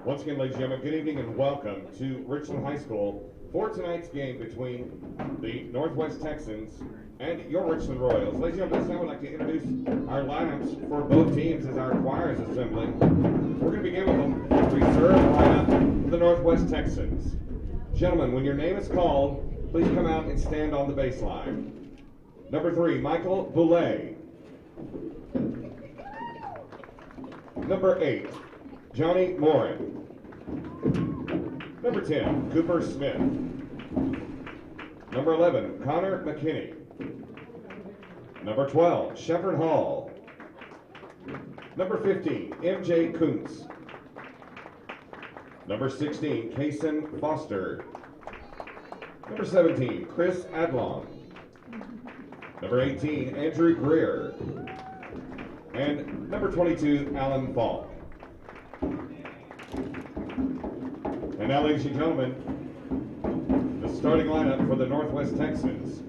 Once again, ladies and gentlemen, good evening and welcome to Richland High School for tonight's game between the Northwest Texans and your Richland Royals. Ladies and gentlemen, I would like to introduce our lineups for both teams as our choir is assembling. We're going to begin with the reserve lineup for the Northwest Texans. Gentlemen, when your name is called, please come out and stand on the baseline. Number 3, Michael Boulay. Number 8, Johnny Morin. Number 10, Cooper Smith. Number 11, Connor McKinney. Number 12, Shepard Hall. Number 15, MJ Kuntz. Number 16, Kaysen Foster. Number 17, Chris Adlong. Number 18, Andrew Greer. And number 22, Alan Falk. And now, ladies and gentlemen, the starting lineup for the Northwest Texans.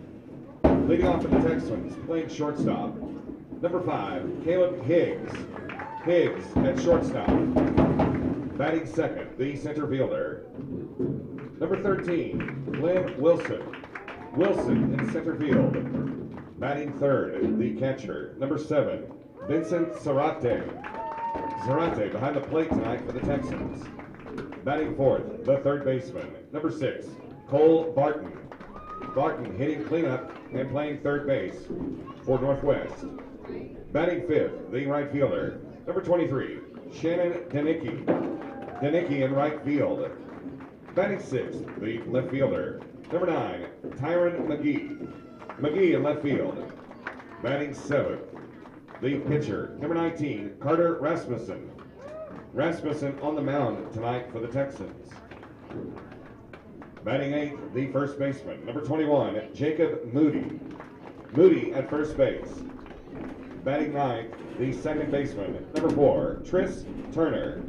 Leading off for the Texans, playing shortstop. Number 5, Caleb Higgs. Higgs at shortstop. Batting second, the center fielder. Number 13, Glenn Wilson. Wilson in center field. Batting third, the catcher. Number 7, Vincent Zarate. Zarate behind the plate tonight for the Texans. Batting fourth, the third baseman. Number 6, Cole Barton. Barton hitting cleanup and playing third base for Northwest. Batting fifth, the right fielder. Number 23, Shannon Denicki. Denicki in right field. Batting sixth, the left fielder. Number 9, Tyron McGee. McGee in left field. Batting seventh, the pitcher. Number 19, Carter Rasmussen. Rasmussen on the mound tonight for the Texans. Batting eighth, the first baseman. Number 21, Jacob Moody. Moody at first base. Batting ninth, the second baseman. Number 4, Tris Turner.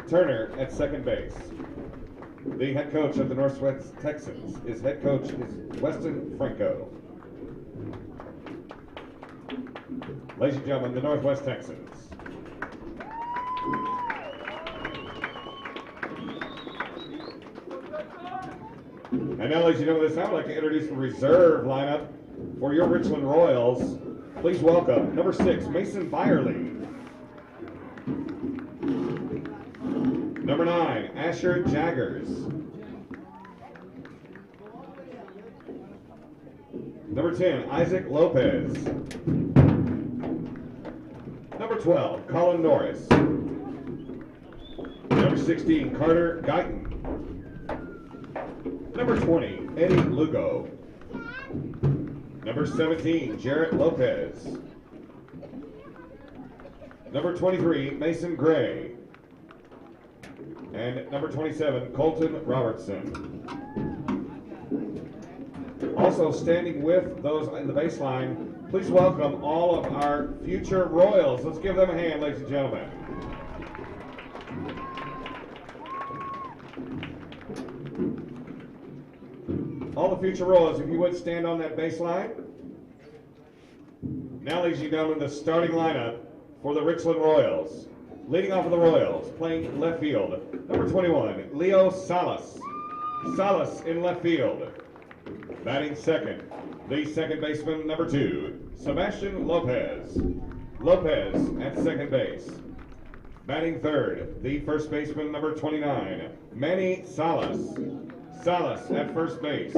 Turner at second base. The head coach of the Northwest Texans is Weston Franco. Ladies and gentlemen, the Northwest Texans. And now, ladies and gentlemen, I would like to introduce the reserve lineup for your Richland Royals. Please welcome number 6, Mason Byerly. Number 9, Asher Jaggers. Number 10, Isaac Lopez. Number 12, Colin Norris. Number 16, Carter Guyton. Number 20, Eddie Lugo. Number 17, Jarrett Lopez. Number 23, Mason Gray. And number 27, Colton Robertson. Also standing with those in the baseline, please welcome all of our future Royals. Let's give them a hand, ladies and gentlemen. All the future Royals, if you would stand on that baseline. Now, ladies and gentlemen, the starting lineup for the Richland Royals. Leading off of the Royals, playing left field, number 21, Leo Salas. Salas in left field. Batting second, the second baseman, number 2, Sebastian Lopez. Lopez at second base. Batting third, the first baseman, number 29, Manny Salas. Salas at first base.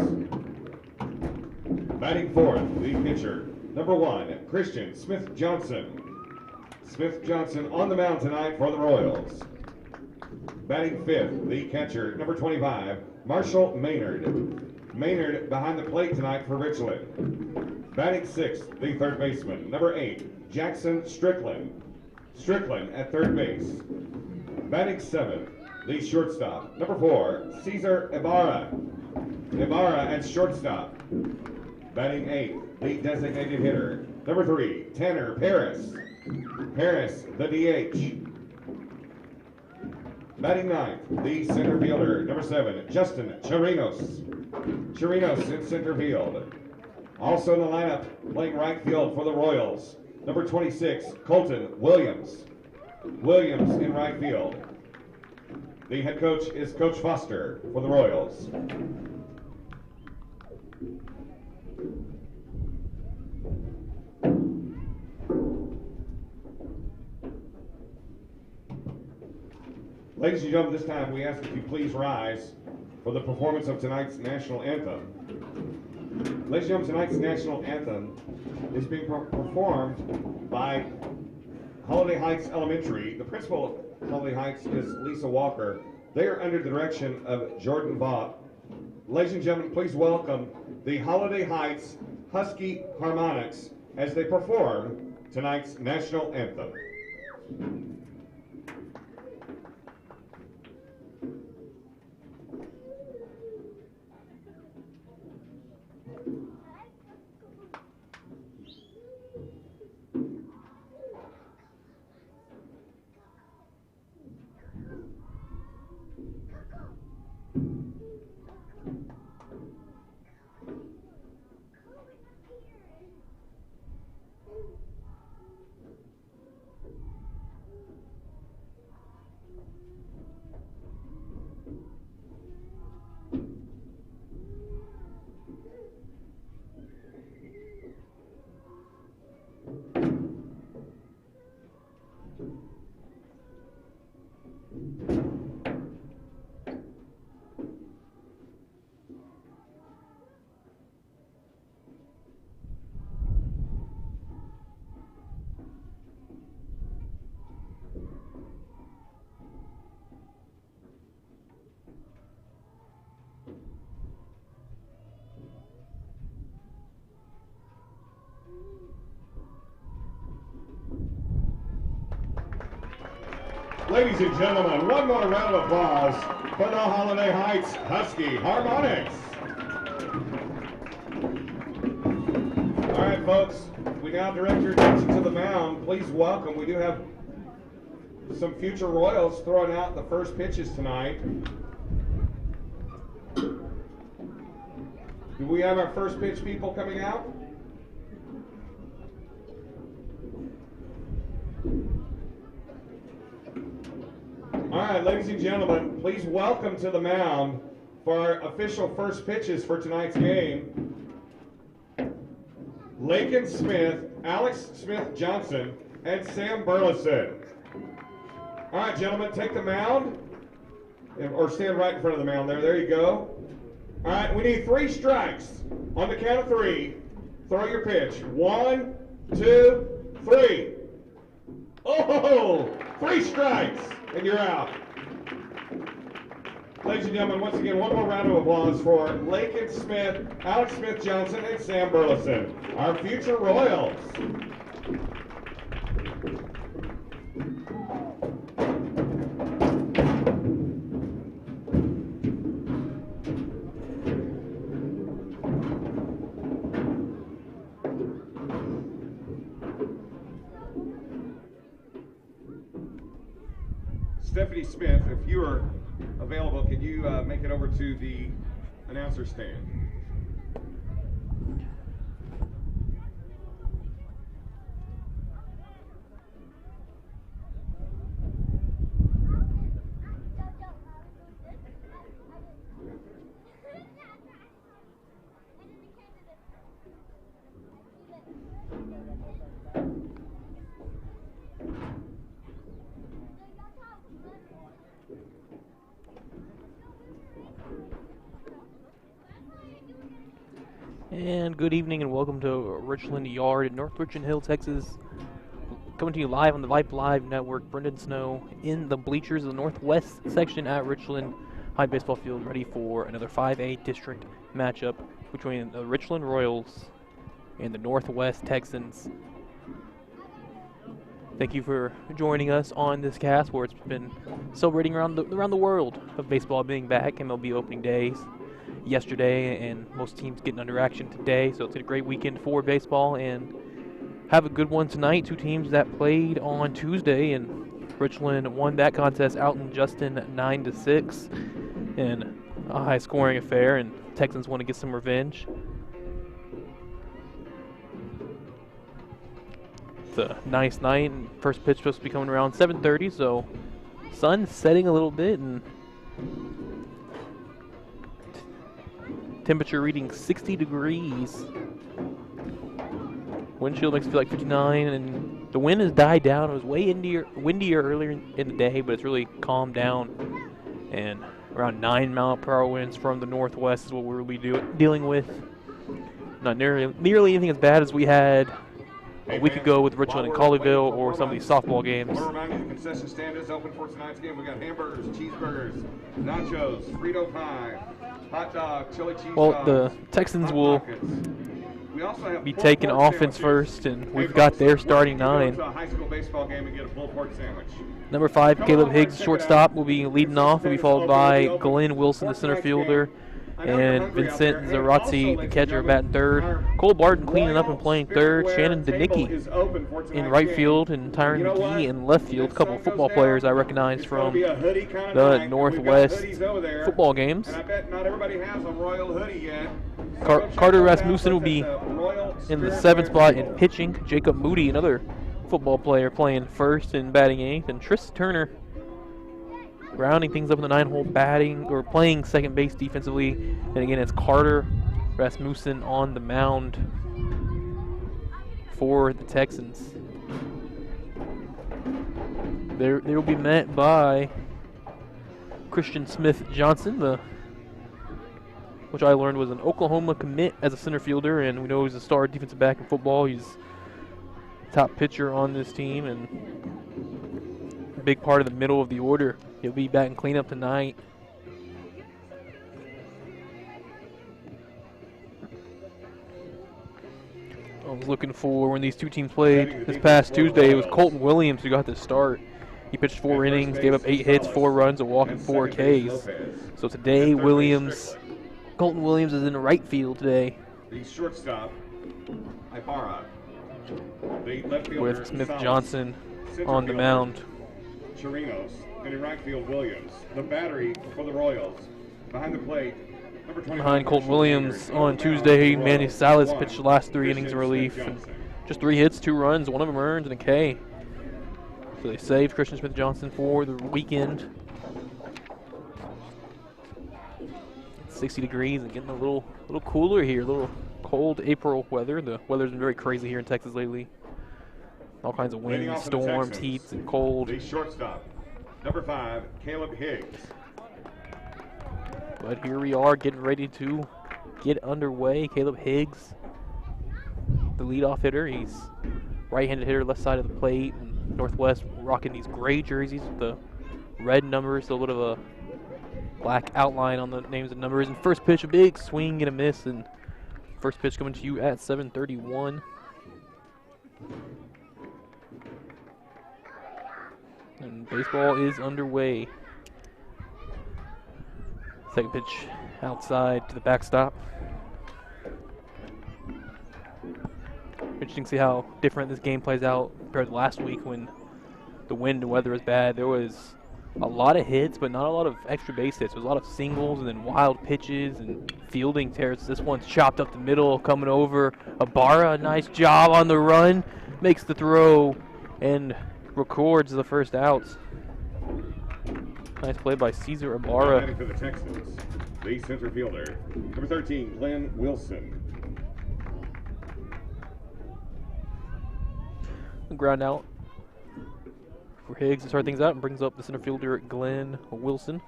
Batting fourth, the pitcher, number 1, Christian Smith Johnson. Smith Johnson on the mound tonight for the Royals. Batting fifth, the catcher, number 25, Marshall Maynard. Maynard behind the plate tonight for Richland. Batting sixth, the third baseman, number 8, Jackson Strickland. Strickland at third base. Batting seventh, the shortstop, number 4, Cesar Ibarra. Ibarra at shortstop. Batting eighth, the designated hitter, number 3, Tanner Paris. Paris, the DH. Batting ninth, the center fielder, number 7, Justin Chirinos. Chirinos in center field. Also in the lineup, playing right field for the Royals, number 26, Colton Williams. Williams in right field. The head coach is Coach Foster for the Royals. Ladies and gentlemen, this time we ask that you please rise for the performance of tonight's national anthem. Ladies and gentlemen, tonight's national anthem is being performed by Holiday Heights Elementary. The principal of Holiday Heights is Lisa Walker. They are under the direction of Jordan Vaught. Ladies and gentlemen, please welcome the Holiday Heights Husky Harmonics as they perform tonight's national anthem. Ladies and gentlemen, one more round of applause for the Holiday Heights Husky Harmonics. All right, folks, we now direct your attention to the mound. Please welcome, we do have some future Royals throwing out the first pitches tonight. Do we have our first pitch people coming out? All right, ladies and gentlemen, please welcome to the mound for our official first pitches for tonight's game, Lakin Smith, Alex Smith-Johnson, and Sam Burleson. All right, gentlemen, take the mound, or stand right in front of the mound there. There you go. All right, we need 3 strikes. On the count of 3, throw your pitch. 1, 2, 3. Oh, 3 strikes, and you're out. Ladies and gentlemen, once again, one more round of applause for Lakin Smith, Alex Smith-Johnson, and Sam Burleson, our future Royals. Stephanie Smith, if you are available, can you make it over to the announcer stand? And good evening and welcome to Richland Yard in North Richland Hill, Texas. Coming to you live on the Vype Live Network. Brendan Snow in the bleachers of the Northwest section at Richland High Baseball Field, ready for another 5A district matchup between the Richland Royals and the Northwest Texans. Thank you for joining us on this cast where it's been celebrating around the world of baseball being back. MLB opening days yesterday and most teams getting under action today, so it's a great weekend for baseball and have a good one tonight. 2 teams that played on Tuesday, and Richland won that contest out in Justin 9-6 in a high scoring affair, and Texans want to get some revenge. It's a nice night, and first pitch supposed to be coming around 7:30, so sun setting a little bit, and Temperature reading 60 degrees. Wind chill makes it feel like 59, and the wind has died down. It was way windier earlier in the day, but it's really calmed down. And around 9-mile-per-hour winds from the northwest is what we'll be dealing with. Not nearly anything as bad as we had a week ago with Richland and Colleyville or some of these softball games. I want to remind you the concession stand is open for tonight's game. We got hamburgers, cheeseburgers, nachos, Frito pie, hot dog, chili cheese dogs, the Texans will we also have be pulled taking pork offense sandwiches. first, and Hey, we've got folks, their why starting don't you 9. go to a high school baseball game and get a pulled pork sandwich. Number 5, Come Caleb on, Higgs, check it shortstop, out. will be leading Concession off. Will be stand is followed open, by it'll be open Glenn Wilson, the for center tonight's fielder, game. I know you're and hungry out Vincent there. And also, Zarazzi, the ladies catcher, and batting third. gentlemen, Cole Barton our cleaning up and Royal playing third. Spiritware Shannon table Danicki is open for in tonight's right game. field, and Tyron You know what? McGee in left field. A If couple sun football goes players down, I recognize it's gonna from be a hoodie kind of the night, and we've got Northwest hoodies over there. football games. And I bet not everybody has a Royal hoodie yet. So Carter go check those out, Rasmussen will but be it's a Royal in the Spiritware 7th spot table. and pitching. Jacob Moody, another football player, playing first and batting 8th. And Tris Turner rounding things up in the 9-hole, batting or playing second base defensively. And again, it's Carter Rasmussen on the mound for the Texans. They will be met by Christian Smith Johnson, which I learned was an Oklahoma commit as a center fielder, and we know he's a star defensive back in football. He's top pitcher on this team and a big part of the middle of the order. He'll be batting cleanup tonight. I was looking for when these two teams played this past Tuesday. It was Colton Williams who got the start. He pitched 4 innings, gave up 8 hits, 4 runs, a walk, and 4 Ks. So today, Colton Williams is in the right field today The shortstop, Ibarra. The left fielder, with Smith Salas. Johnson Center on the fielder, mound. Chirinos, and in right field, Williams. The battery for the Royals. Behind the plate, number 25. Behind Colton Williams on Tuesday, Manny Salas pitched the last 3 innings in relief. And just 3 hits, 2 runs, 1 of them earned, and a K. So they saved Christian Smith Johnson for the weekend. It's 60 degrees and getting a little cooler here, a little cold April weather. The weather's been very crazy here in Texas lately. All kinds of Leading winds, off for the storms, Texans, heats, and cold. The shortstop, number 5, Caleb Higgs. But here we are getting ready to get underway. Caleb Higgs, the leadoff hitter. He's right-handed hitter, left side of the plate. And Northwest rocking these gray jerseys with the red numbers, so a little of a black outline on the names and numbers. And first pitch, a big swing and a miss. And first pitch coming to you at 7:31. And baseball is underway. Second pitch outside to the backstop. Interesting to see how different this game plays out compared to last week when the wind and weather was bad. There was a lot of hits, but not a lot of extra base hits. There was a lot of singles and then wild pitches and fielding tears. This one's chopped up the middle, coming over. Ibarra, nice job on the run, makes the throw and records the first out. Nice play by Cesar Ibarra. Batting for the Texans, the center fielder, number 13, Glenn Wilson. Ground out for Higgs to start things out and brings up the center fielder Glenn Wilson.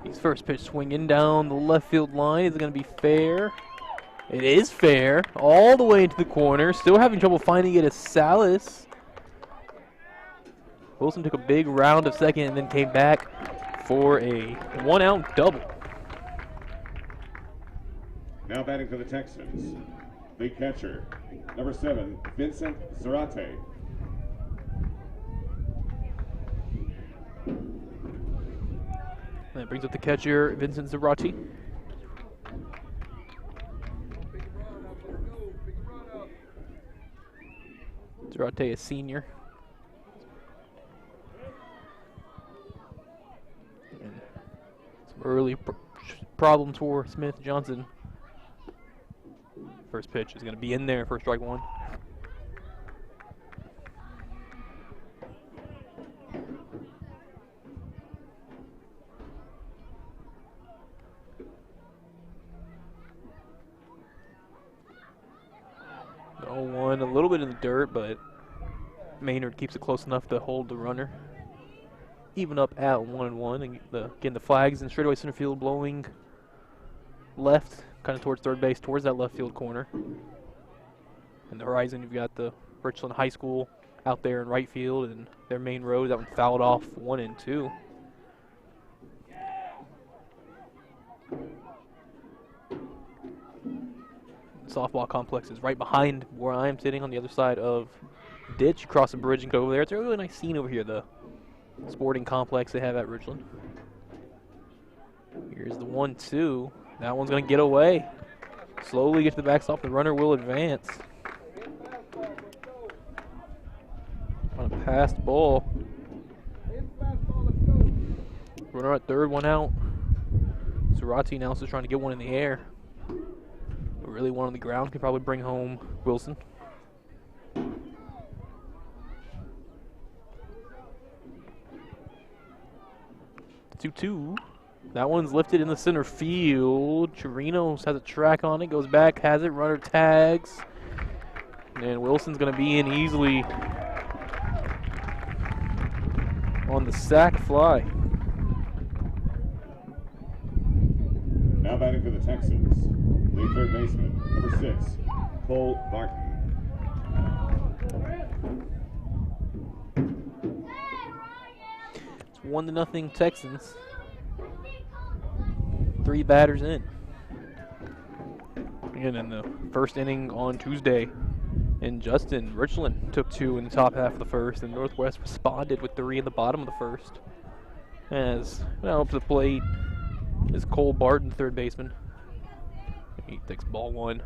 His first pitch swinging down the left field line. Is it going to be fair? It is fair. All the way into the corner. Still having trouble finding it as Salas. Wilson took a big round of second and then came back for a 1-out double. Now batting for the Texans, the catcher, number 7, Vincent Zarate. That brings up the catcher, Vincent Zarate. Zarate, a senior. And some early problems for Smith Johnson. First pitch is going to be in there for strike 1. little bit in the dirt, but Maynard keeps it close enough to hold the runner. Even up at 1-1. And again, the flags in straightaway center field blowing left, kind of towards third base, towards that left field corner. In the horizon, you've got the Richland High School out there in right field and their main road. That one fouled off 1 and 2. Softball complex is right behind where I'm sitting on the other side of ditch. Cross the bridge and go over there. It's a really nice scene over here, the sporting complex they have at Richland. Here's the 1-2. That one's going to get away. Slowly get to the backstop. The runner will advance. On a passed ball. Runner at third, 1 out. Zarate now is trying to get one in the air. Really one on the ground. Could probably bring home Wilson. 2-2. That one's lifted in the center field. Chirinos has a track on it. Goes back, has it. Runner tags. And Wilson's going to be in easily on the sac fly. Now batting for the Texans, the third baseman, number 6, Cole Barton. It's 1-0 Texans. 3 batters in. And in the first inning on Tuesday, in Justin, Richland took 2 in the top half of the first, and Northwest responded with 3 in the bottom of the first. As now up to the plate is Cole Barton, third baseman. He takes ball 1.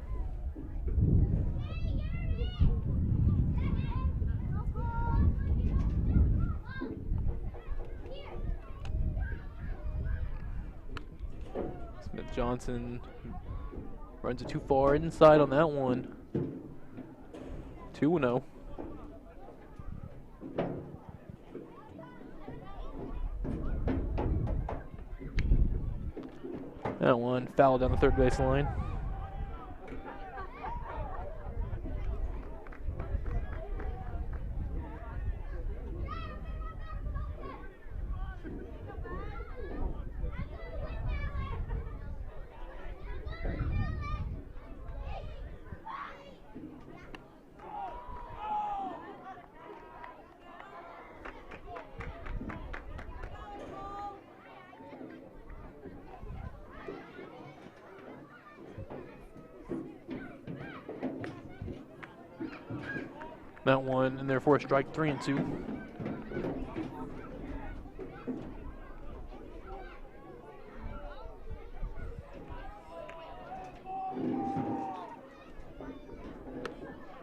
Smith Johnson runs it too far inside on that one. 2-0. That one fouled down the third base line. That one, and therefore a strike, 3-2.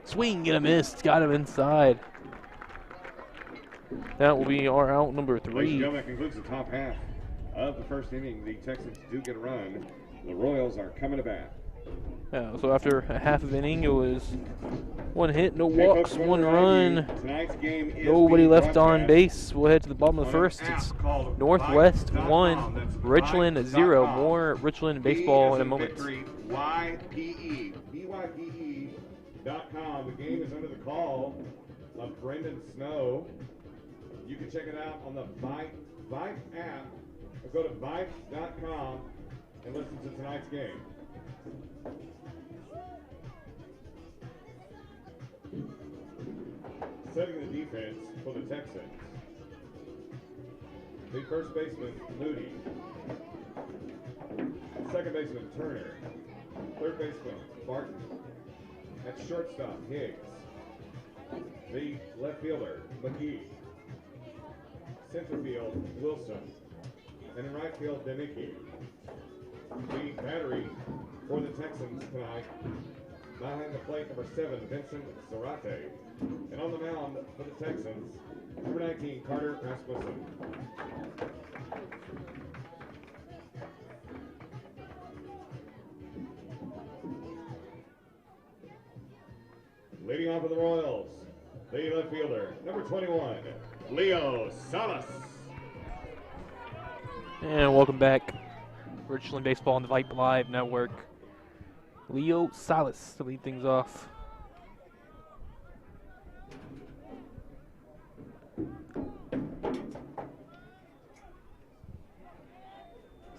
Swing and a miss, got him inside. That will be our out number 3. Ladies and gentlemen, that concludes the top half of the first inning. The Texans do get a run. The Royals are coming to bat. Yeah, so after a half of inning, it was 1 hit, no walks, 1 run. Tonight's game is Nobody left on base. We'll head to the bottom of the first. It's Northwest 1, Richland 0. More Richland baseball in a moment. YPE. BYPE.com. The game is under the call of Brendan Snow. You can check it out on the Vype app. Or go to Vype.com and listen to tonight's game. Setting the defense for the Texans. The first baseman, Moody. Second baseman, Turner. Third baseman, Barton. At shortstop, Higgs. The left fielder, McGee. Center field, Wilson. And in right field, Denicki. The battery for the Texans tonight. Behind the plate, number 7, Vincent Zarate. And on the mound for the Texans, number 19, Carter Rasmussen. Leading off for the Royals, the left fielder, number 21, Leo Salas. And welcome back. Richland Baseball on the Vype Live Network. Leo Salas to lead things off.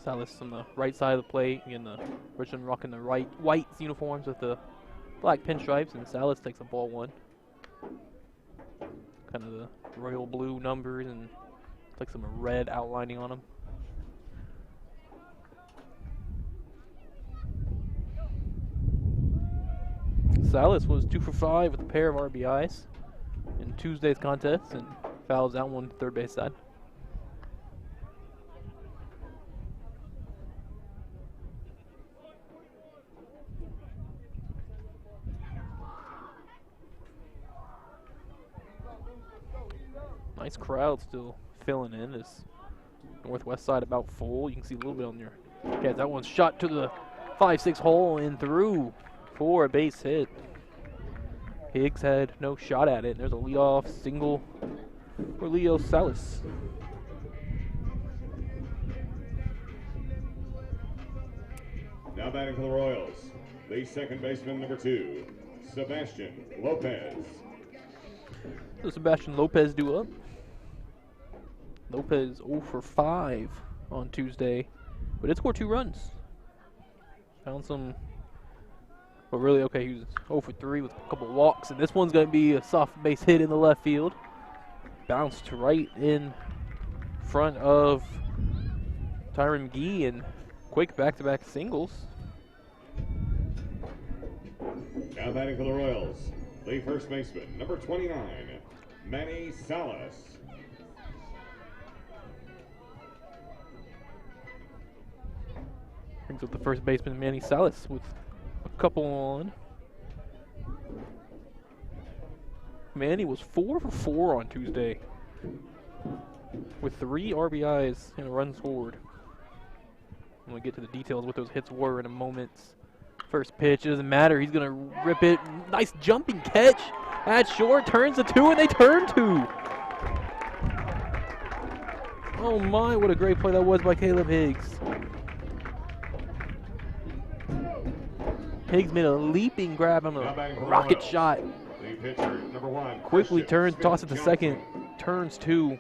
Salas on the right side of the plate, and the Richland rocking the white uniforms with the black pinstripes, and Salas takes a ball one. Kind of the royal blue numbers and like some red outlining on them. Salas was 2 for 5 with a pair of RBIs in Tuesday's contest and fouls that one to third base side. Nice crowd still filling in. This northwest side about full. You can see a little bit on your. Yeah, that one's shot to the 5-6 hole and through for a base hit. Higgs had no shot at it. There's a leadoff single for Leo Salas. Now batting for the Royals, the second baseman, number 2, Sebastian Lopez. So Sebastian Lopez due up. Lopez 0 for 5 on Tuesday, but did score 2 runs. Found some, but really, okay, he was 0 for 3 with a couple walks, and this one's going to be a soft base hit in the left field. Bounced right in front of Tyron McGee, and quick back-to-back singles. Now batting for the Royals, the first baseman, number 29, Manny Salas. Brings up the first baseman, Manny Salas, with a couple on. Manny was 4 for 4 on Tuesday, with 3 RBIs and a run scored. When we get to the details of what those hits were in a moment. First pitch, it doesn't matter. He's going to rip it. Nice jumping catch at short. Turns to 2, and they turn 2. Oh my, what a great play that was by Caleb Higgs. Higgs made a leaping grab on a rocket shot. The pitcher, number 1. Quickly turns, tosses to second, turns 2.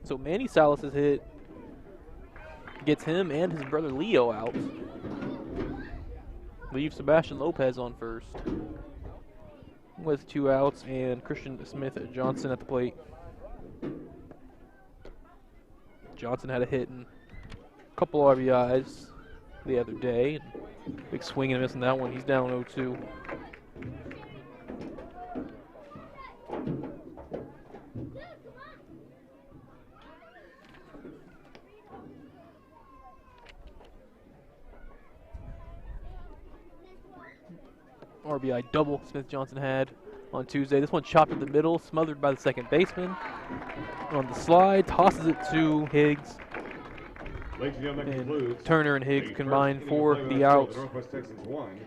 So Manny Salas' hit gets him and his brother Leo out. Leaves Sebastian Lopez on first with 2 outs and Christian Smith Johnson at the plate. Johnson had a hit and a couple RBIs the other day. Big swing and a miss on that one. He's down 0-2. RBI double Smith Johnson had on Tuesday. This one chopped in the middle, smothered by the second baseman. On the slide, tosses it to Higgs. And Turner and Higgs combined for the outs. The Northwest Texans 1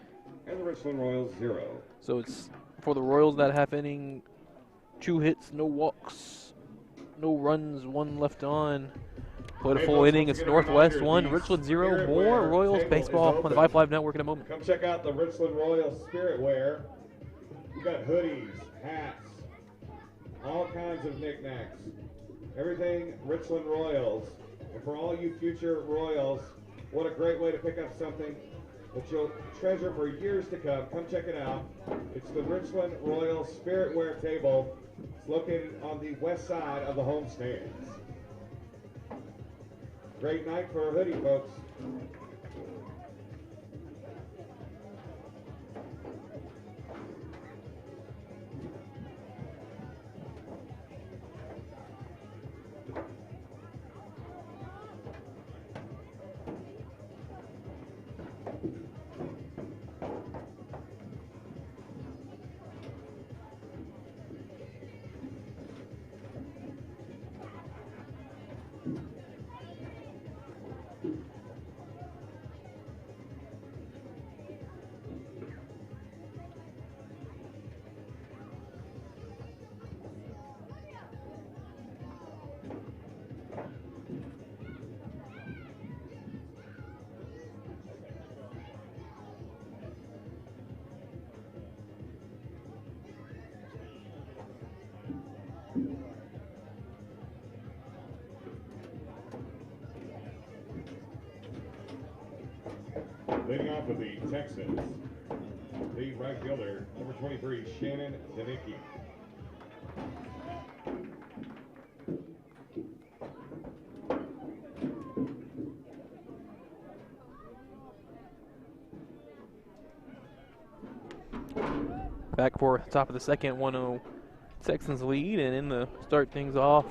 and the Richland Royals 0. So it's for the Royals that half inning. 2 hits, no walks, no runs, 1 left on. Played a full inning. It's Northwest 1, Richland 0. More Royals baseball on the Vype Live Network in a moment. Come check out the Richland Royals Spirit Wear. We got hoodies, hats, all kinds of knickknacks. Everything Richland Royals. And for all you future Royals, what a great way to pick up something that you'll treasure for years to come. Come check it out. It's the Richland Royals Spirit Wear table. It's located on the west side of the home stands. Great night for a hoodie, folks. Leading off with the Texans, the right fielder, number 23, Shannon Danicki. Back for top of the second, 1-0 Texans lead, and in the start things off,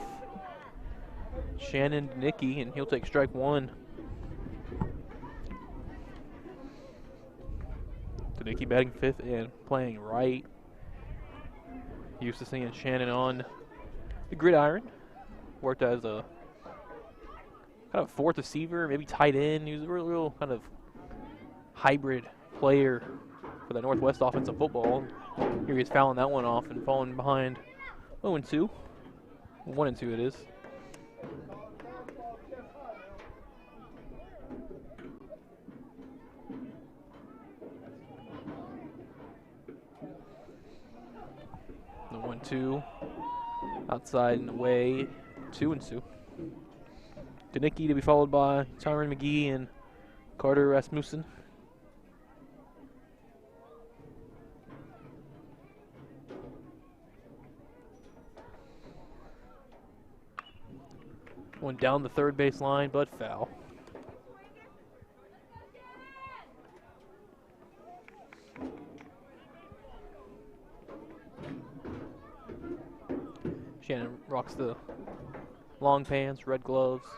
Shannon Danicki, and he'll take strike one. Danicki batting fifth and playing right. Used to seeing Shannon on the gridiron. Worked as a kind of fourth receiver, maybe tight end. He was a real kind of hybrid player for the Northwest offensive football. Here he's fouling that one off and falling behind 0-2. 1-2 it is. The 1-2 outside and away, 2-2. Danicki to be followed by Tyron McGee and Carter Rasmussen. One down the third base line, but foul. Shannon rocks the long pants, red gloves.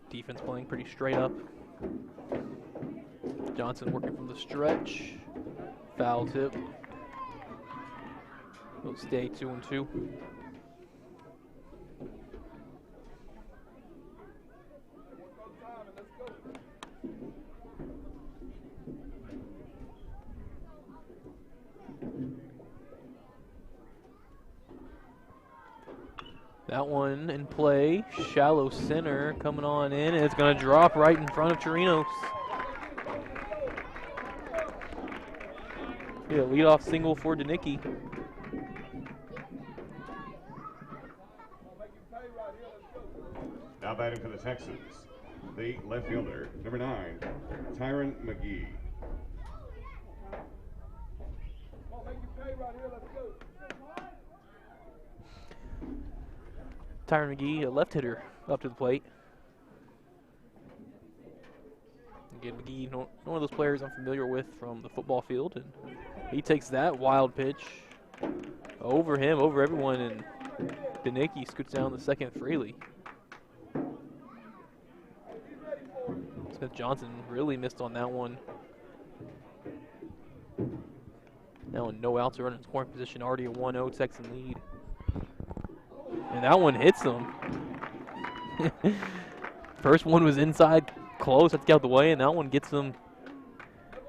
Defense playing pretty straight up. Johnson working from the stretch. Foul tip. We'll stay 2-2. That one in play, shallow center coming on in, and it's going to drop right in front of Chirinos. Yeah, leadoff single for Danicki. Now batting for the Texans, the left fielder, number 9, Tyron McGee. Tyron McGee, a left hitter, up to the plate. Again, McGee, one of those players I'm familiar with from the football field, and he takes that wild pitch over him, over everyone, and Danicki scoots down the second freely. Smith Johnson really missed on that one. Now with no outs to run in scoring position, already a 1-0 Texan lead. And that one hits him. First one was inside close, had to get out the way, and that one gets him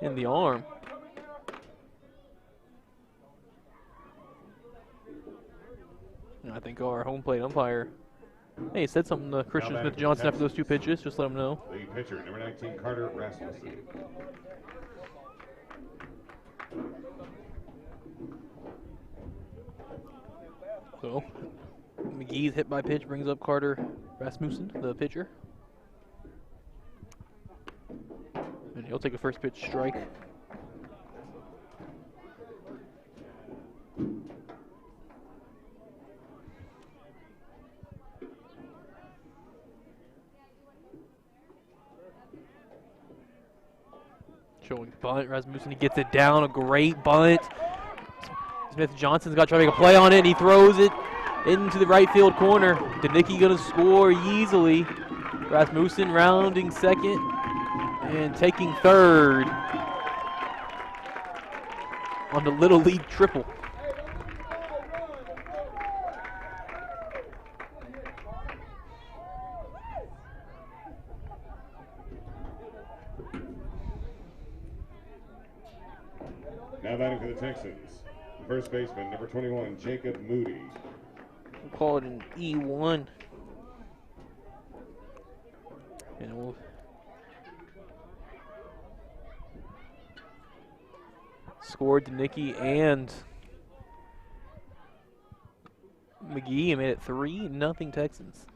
in the arm. And I think our home plate umpire, hey, he said something to Christian Smith Johnson after those two pitches, just let him know. The pitcher, number 19, Carter Rasmussen. So, McGee's hit by pitch brings up Carter Rasmussen, the pitcher. And he'll take a first pitch strike. Showing bunt, Rasmussen, he gets it down, a great bunt. Smith Johnson's got to try to make a play on it, and he throws it into the right field corner. Danicki gonna score easily. Rasmussen rounding second and taking third on the Little League triple. Now batting for the Texans, first baseman, number 21, Jacob Moody. We'll call it an E1. And we'll score Danicki and McGee and made it 3-0 Texans.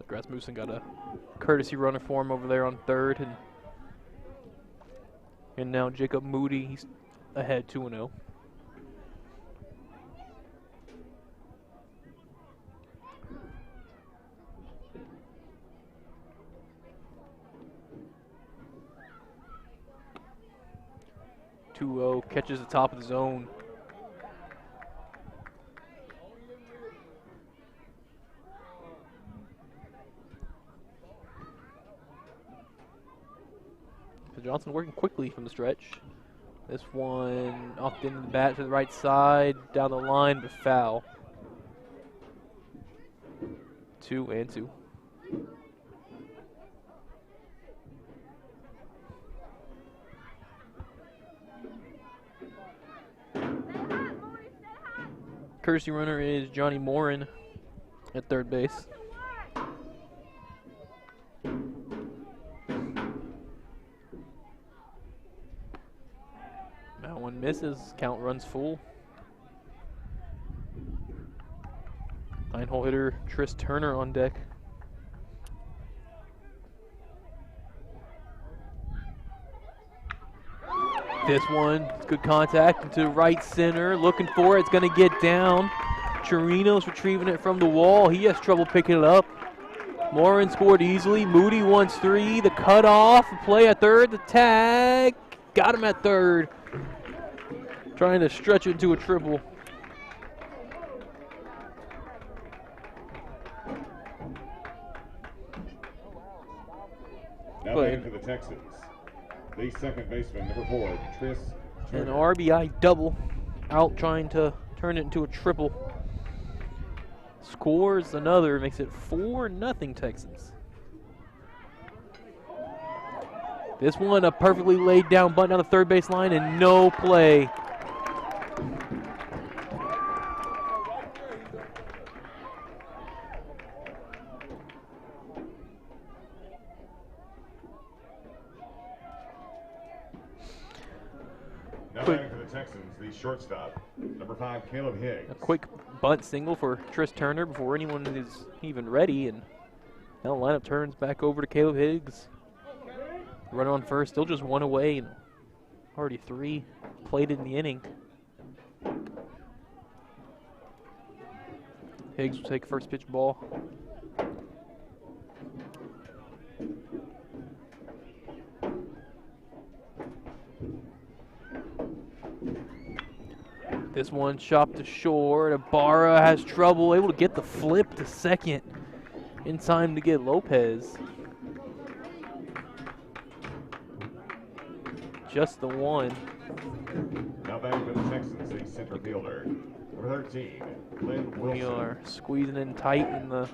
Rasmussen got a courtesy runner for him over there on third, and now Jacob Moody, he's ahead 2-0. Catches the top of the zone. Johnson working quickly from the stretch. This one off the end of the bat to the right side, down the line, but foul. 2-2. Courtesy runner is Johnny Morin at third base. That one misses. Count runs full. 9-hole hitter Tris Turner on deck. This one, it's good contact into right center. Looking for it. It's going to get down. Chirino's retrieving it from the wall. He has trouble picking it up. Morin scored easily. Moody wants 3. The cutoff. The play at third. The tag. Got him at third. Trying to stretch it into a triple. Now batting for the Texans, the second baseman, number 4, Tris Turner. An RBI double, out trying to turn it into a triple. Scores another, makes it 4-0 Texans. This one, a perfectly laid down bunt down the third base line and no play. Now batting for the Texans, the shortstop, number 5, Caleb Higgs. A quick bunt single for Tris Turner before anyone is even ready, and now the lineup turns back over to Caleb Higgs. Runner on first, still just 1 away, and already 3 played in the inning. Higgs will take first pitch ball. This one chopped to short. Ibarra has trouble, able to get the flip to second in time to get Lopez. Just the one. Now batting for the Texans, the center fielder, number 13, Glenn Wilson. We are squeezing in tight in the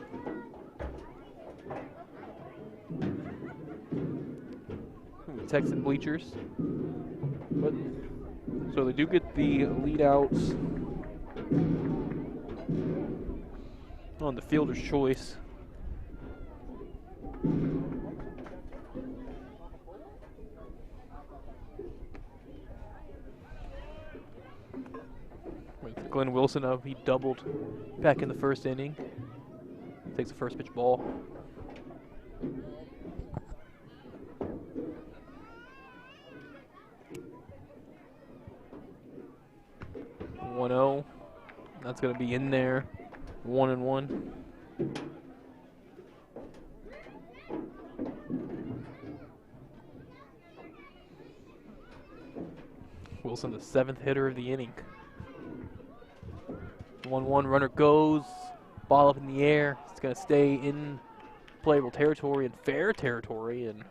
Texan bleachers. But so they do get the lead outs on the fielder's choice. With Glenn Wilson up, he doubled back in the first inning. Takes the first pitch ball. That's going to be in there. 1-1. Wilson, the 7th hitter of the inning. 1-1, runner goes. Ball up in the air. It's going to stay in playable territory and fair territory. And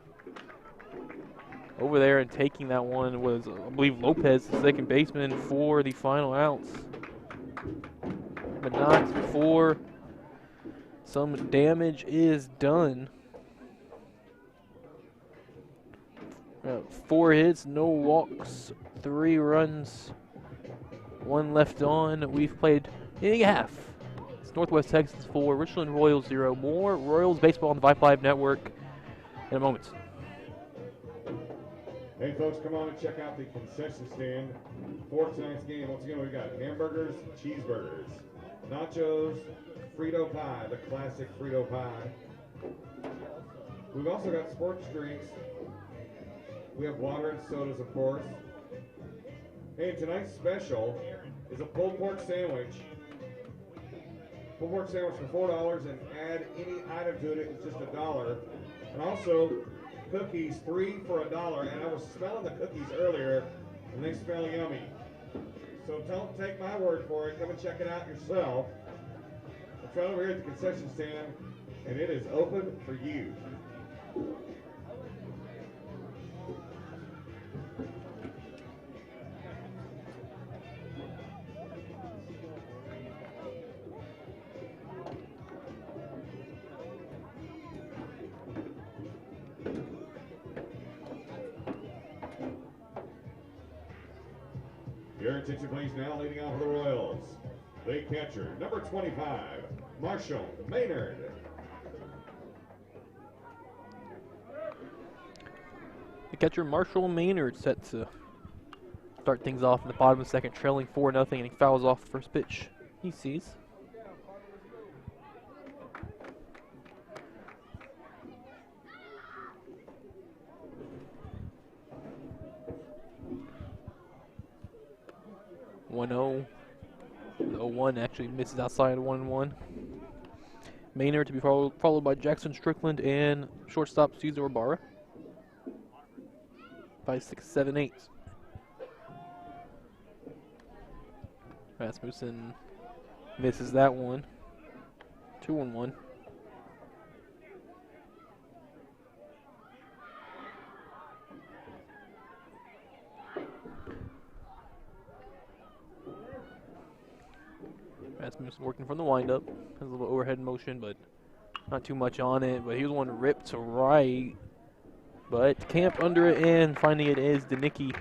over there and taking that one was, I believe, Lopez, the second baseman, for the final outs. But not before some damage is done. 4 hits, no walks, 3 runs, 1 left on. We've played inning and a half. It's Northwest Texans 4, Richland Royals 0. More Royals baseball on the Vype Live Network in a moment. Hey folks, come on and check out the concession stand for tonight's game. Once again, we've got hamburgers, cheeseburgers, nachos, Frito pie, the classic Frito pie. We've also got sports drinks. We have water and sodas, of course. Hey, tonight's special is a pulled pork sandwich. Pulled pork sandwich for $4, and add any item to it, it's just $1. And also, cookies 3 for $1. And I was smelling the cookies earlier, and they smell yummy. So don't take my word for it. Come and check it out yourself. It's right over here at the concession stand, and it is open for you. Your attention please now, leading off for the Royals. The catcher, number 25, Marshall Maynard. The catcher Marshall Maynard set to start things off in the bottom of the second, trailing 4-0, and he fouls off the first pitch he sees. The 0-1 actually misses outside of 1-1. Maynard to be followed by Jackson Strickland and shortstop Cesar Ibarra. 5, 6, 7, 8. Rasmussen misses that one. 2-1. Rasmussen working from the windup. Has a little overhead motion, but not too much on it. But he was one ripped to right. But Camp under it, and finding it is Danicki.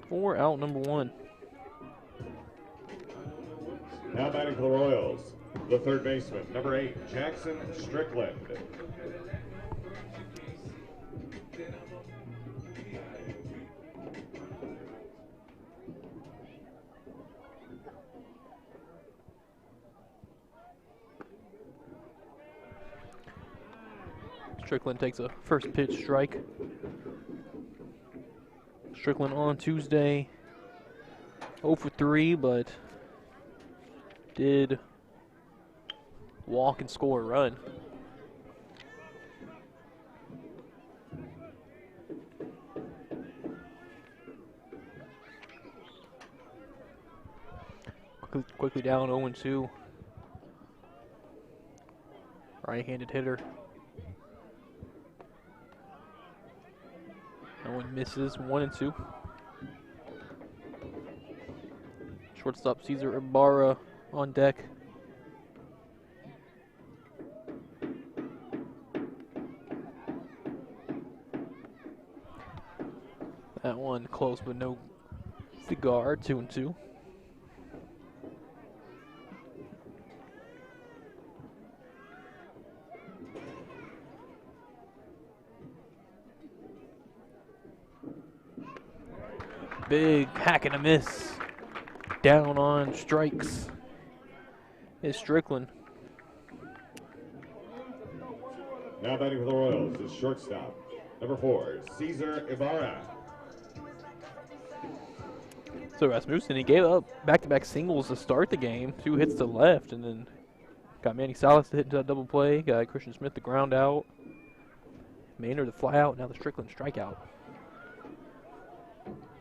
4 out, number 1. Now batting for the Royals, the third baseman, number 8, Jackson Strickland. Strickland takes a first pitch strike. Strickland on Tuesday, 0 for 3, but did walk and score a run. Quickly down 0-2. Right-handed hitter. That one misses, 1-2. Shortstop Cesar Ibarra on deck. That one close, but no cigar, 2-2. Big hack and a miss. Down on strikes is Strickland. Now batting for the Royals is shortstop, number 4, Cesar Ibarra. So Rasmussen, he gave up back-to-back singles to start the game. 2 hits to left, and then got Manny Salas to hit into that double play. Got Christian Smith the ground out. Maynard the fly out. Now the Strickland strikeout.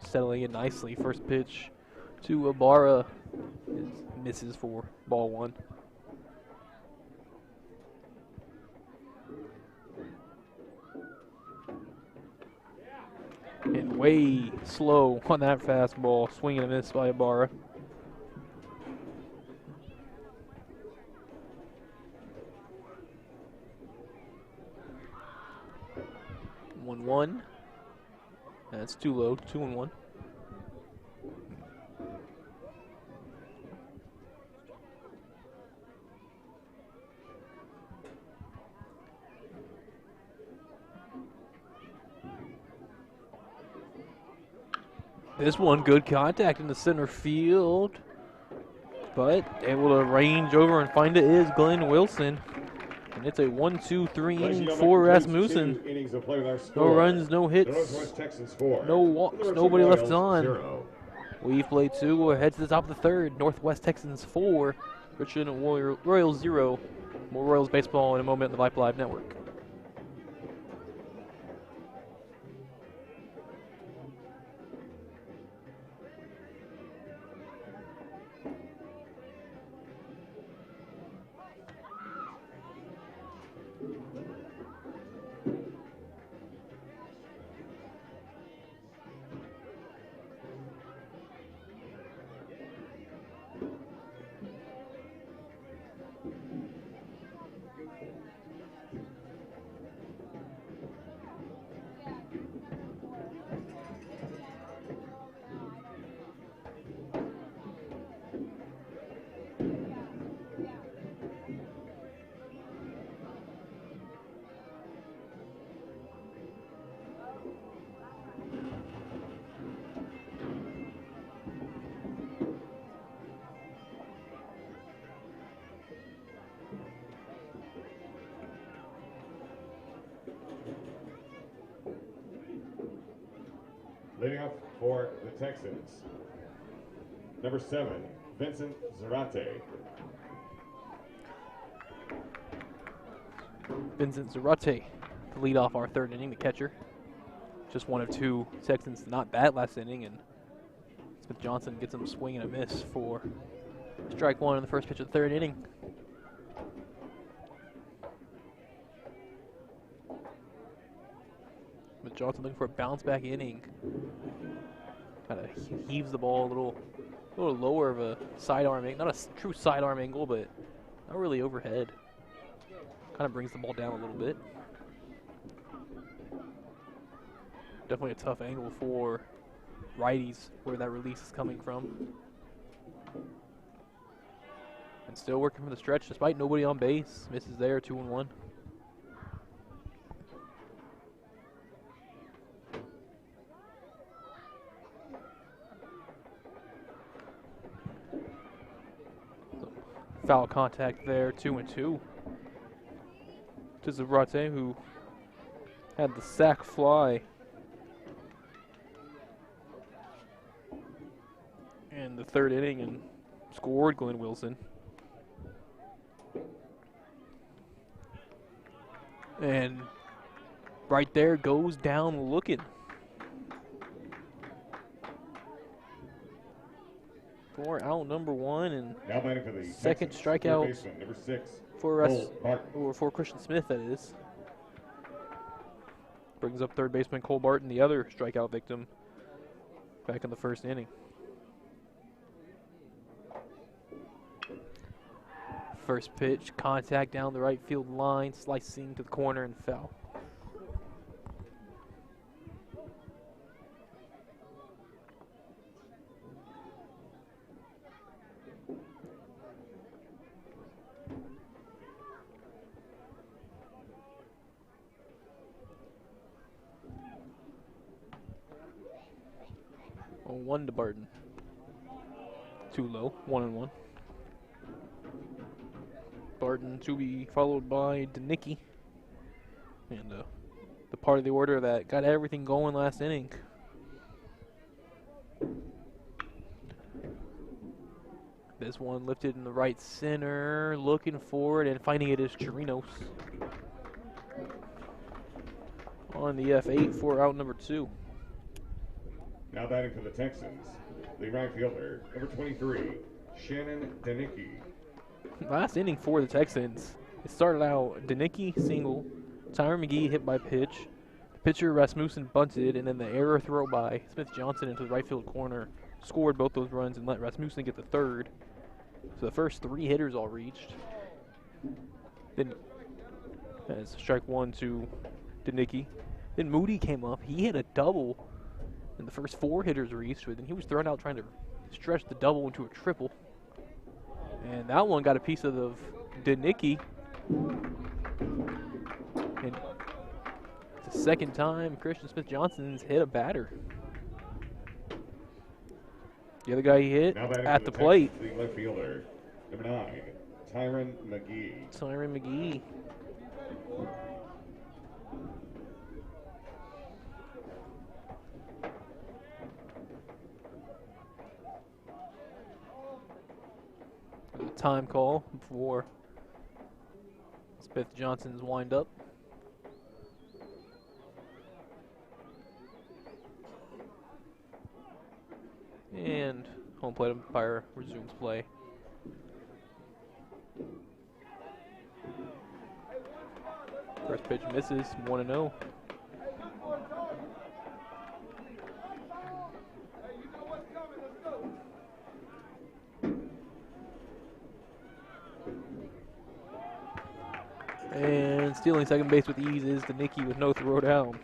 Settling in nicely. First pitch to Ibarra misses for ball 1. And way slow on that fastball. Swing and a miss by Ibarra. One. That's too low. 2-1. This one, good contact in the center field, but able to range over and find it is Glenn Wilson. And it's a 1-2-3 inning for Rasmussen. No runs, no hits, no walks, nobody left on. 0. We've played 2. We'll head to the top of the third. Northwest Texans 4, Richland Royals 0. More Royals baseball in a moment on the Vype Live Network. Leading off for the Texans, number 7, Vincent Zarate. Vincent Zarate to lead off our third inning, the catcher. Just one of 2 Texans to not bat last inning, and Smith Johnson gets him a swing and a miss for strike 1 in the first pitch of the third inning. Smith Johnson looking for a bounce back inning. Kind of heaves the ball a little lower of a sidearm angle. Not a true sidearm angle, but not really overhead. Kind of brings the ball down a little bit. Definitely a tough angle for righties where that release is coming from. And still working from the stretch despite nobody on base. Misses there, 2-1. Foul contact there, 2-2. To Zarate, who had the sac fly. In the third inning and scored Glenn Wilson. And right there goes down looking. For out number 1 and Now batting for the second Texans, strikeout baseman, number 6, for Christian Smith, that is. Brings up third baseman Cole Barton, the other strikeout victim, back in the first inning. First pitch, contact down the right field line, slicing to the corner and foul. Oh, 1 to Barton. Too low, 1-1. Barton to be followed by Danicki. And the part of the order that got everything going last inning. This one lifted in the right center, looking forward and finding it is Chirinos. On the F8 for out number 2. Now batting for the Texans, the right fielder, number 23, Shannon Danicki. Last inning for the Texans, it started out Danicki single, Tyron McGee hit by pitch, the pitcher Rasmussen bunted, and then the error throw by Smith Johnson into the right field corner scored both those runs and let Rasmussen get the third. So the first 3 hitters all reached. Then as strike 1 to Danicki. Then Moody came up, he hit a double, and the first 4 hitters reached, but then he was thrown out trying to stretch the double into a triple. And that one got a piece of the Danicki. And it's the second time Christian Smith Johnson's hit a batter. The other guy he hit Now batting at for the the plate. Texans, the left fielder, number 9, Tyron McGee. Tyron McGee. Time call before Smith Johnson's wind up. And home plate umpire resumes play. First pitch misses, 1-0. And stealing second base with ease is Danicky with no throw down.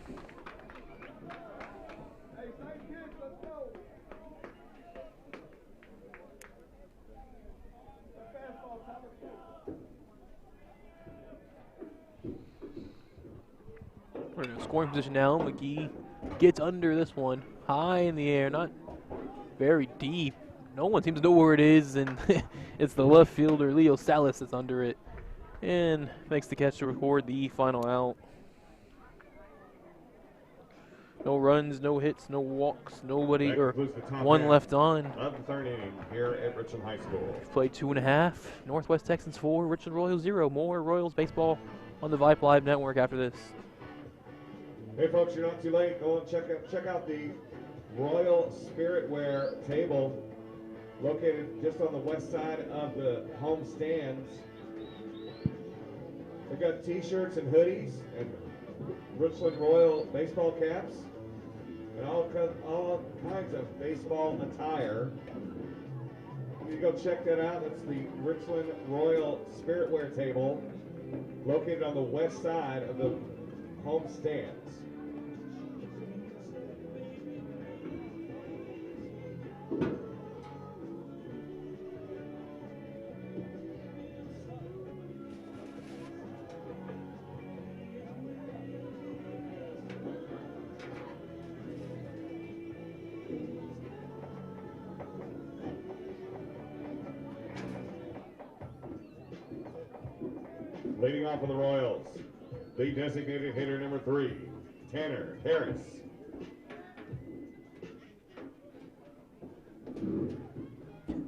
We're in a scoring position now. McGee gets under this one. High in the air, not very deep. No one seems to know where it is, and it's the left fielder, Leo Salas, that's under it. And makes the catch to record the final out. No runs, no hits, no walks, nobody, or one left on. Of the third inning here at Richland High School. We've played 2.5. Northwest Texans 4, Richland Royals 0. More Royals baseball on the Vype Live Network after this. Hey folks, you're not too late. Go and check out the Royal Spiritware table located just on the west side of the home stands. They've got t-shirts and hoodies and Richland Royal baseball caps and all kinds of baseball attire. You go check that out. That's the Richland Royal Spiritware table located on the west side of the home stands. Leading off for the Royals, the designated hitter number 3, Tanner Harris.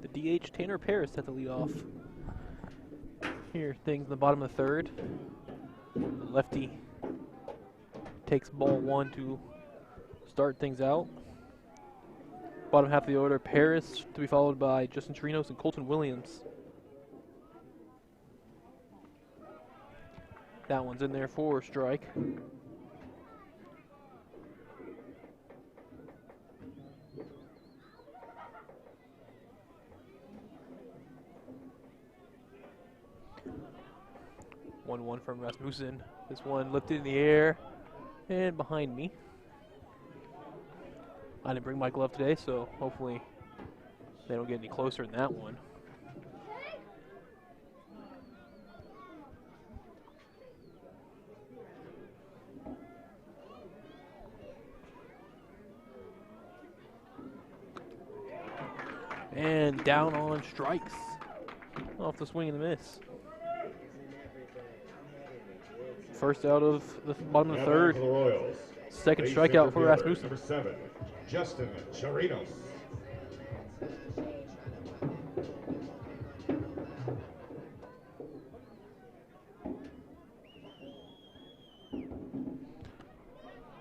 The DH Tanner Paris at the leadoff. Here, things in the bottom of the third. The lefty takes ball 1 to start things out. Bottom half of the order, Paris to be followed by Justin Chirinos and Colton Williams. That one's in there for a strike. One from Rasmussen. This one lifted in the air and behind me. I didn't bring my glove today, so hopefully they don't get any closer than that one. And down on strikes off the swing and the miss. First out of the bottom of the third. For the Royals. Second Base strikeout center for fielder, Rasmussen. Number 7, Justin Chirinos.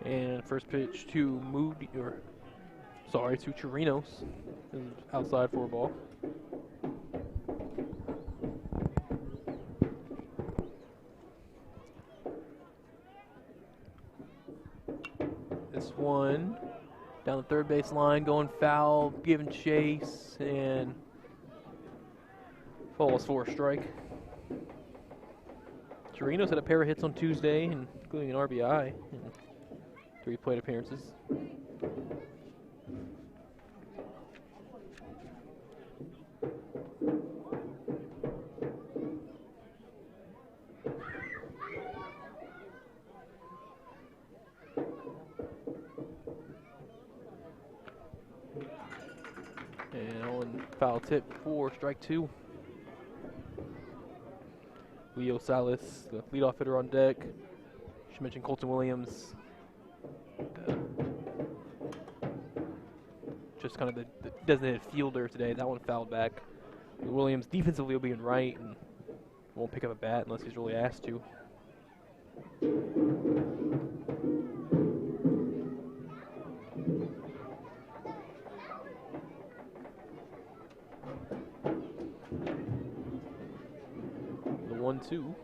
And first pitch to to Chirinos. Outside for a ball. This one down the third base line, going foul, giving chase, and falls for a strike. Chirinos had a pair of hits on Tuesday, including an RBI in 3 plate appearances. Foul tip for strike 2. Leo Salas, the leadoff hitter on deck. Should mention Colton Williams. Just kind of the designated fielder today. That one fouled back. Williams defensively will be in right and won't pick up a bat unless he's really asked to. The 1-2.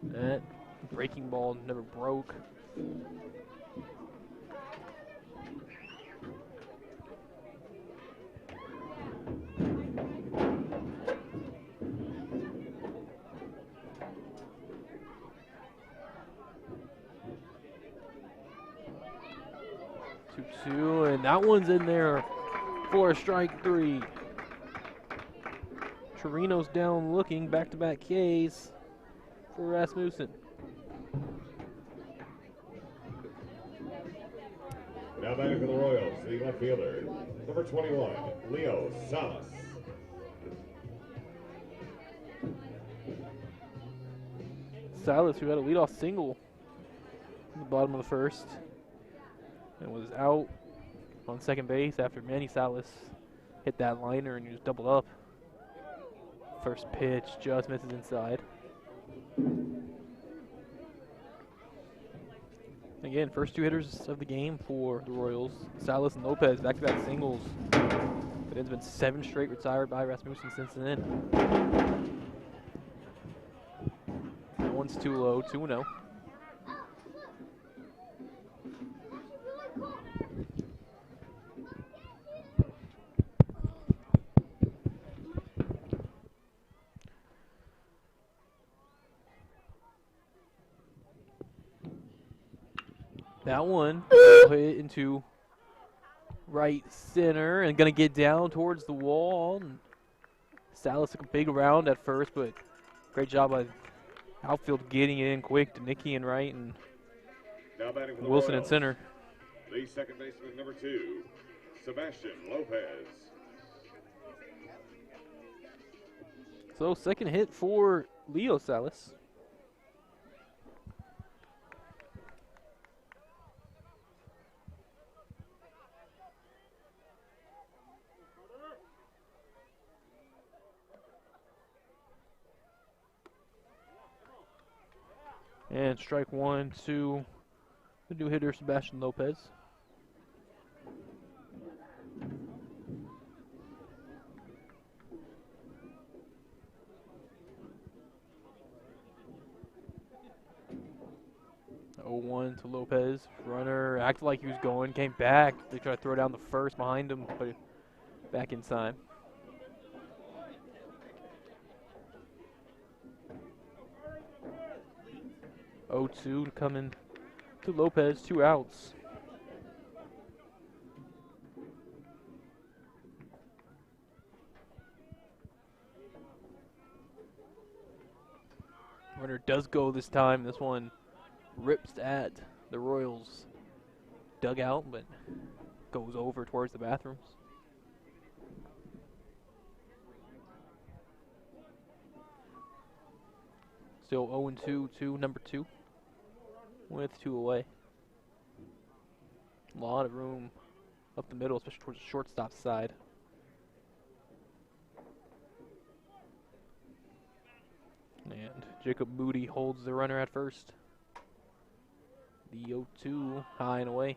That breaking ball never broke. 2-2, and that one's in there for strike 3. Torino's down looking, back-to-back Ks for Rasmussen. Now batting for the Royals, the left fielder, number 21, Leo Salas. Salas, who had a leadoff single in the bottom of the first, and was out on second base after Manny Salas hit that liner and he was doubled up. First pitch just misses inside. Again, first 2 hitters of the game for the Royals. Salas and Lopez, back-to-back singles. But it's been 7 straight retired by Rasmussen since then. That one's too low, 2-0. That one hit into right center and gonna get down towards the wall. And Salas took a big round at first, but great job by outfield getting it in quick to Nicky and right and Wilson in center. The second baseman, number 2, Sebastian Lopez. So second hit for Leo Salas. And strike 1 to the new hitter, Sebastian Lopez. Oh, 1 to Lopez. Runner acted like he was going, came back. They tried to throw down the first behind him, but back in time. 0-2 coming to Lopez, 2 outs. Runner does go this time. This one rips at the Royals dugout, but goes over towards the bathrooms. Still 0-2 to number 2 with 2 away. A lot of room up the middle, especially towards the shortstop side. And Jacob Moody holds the runner at first. The 0-2 high and away.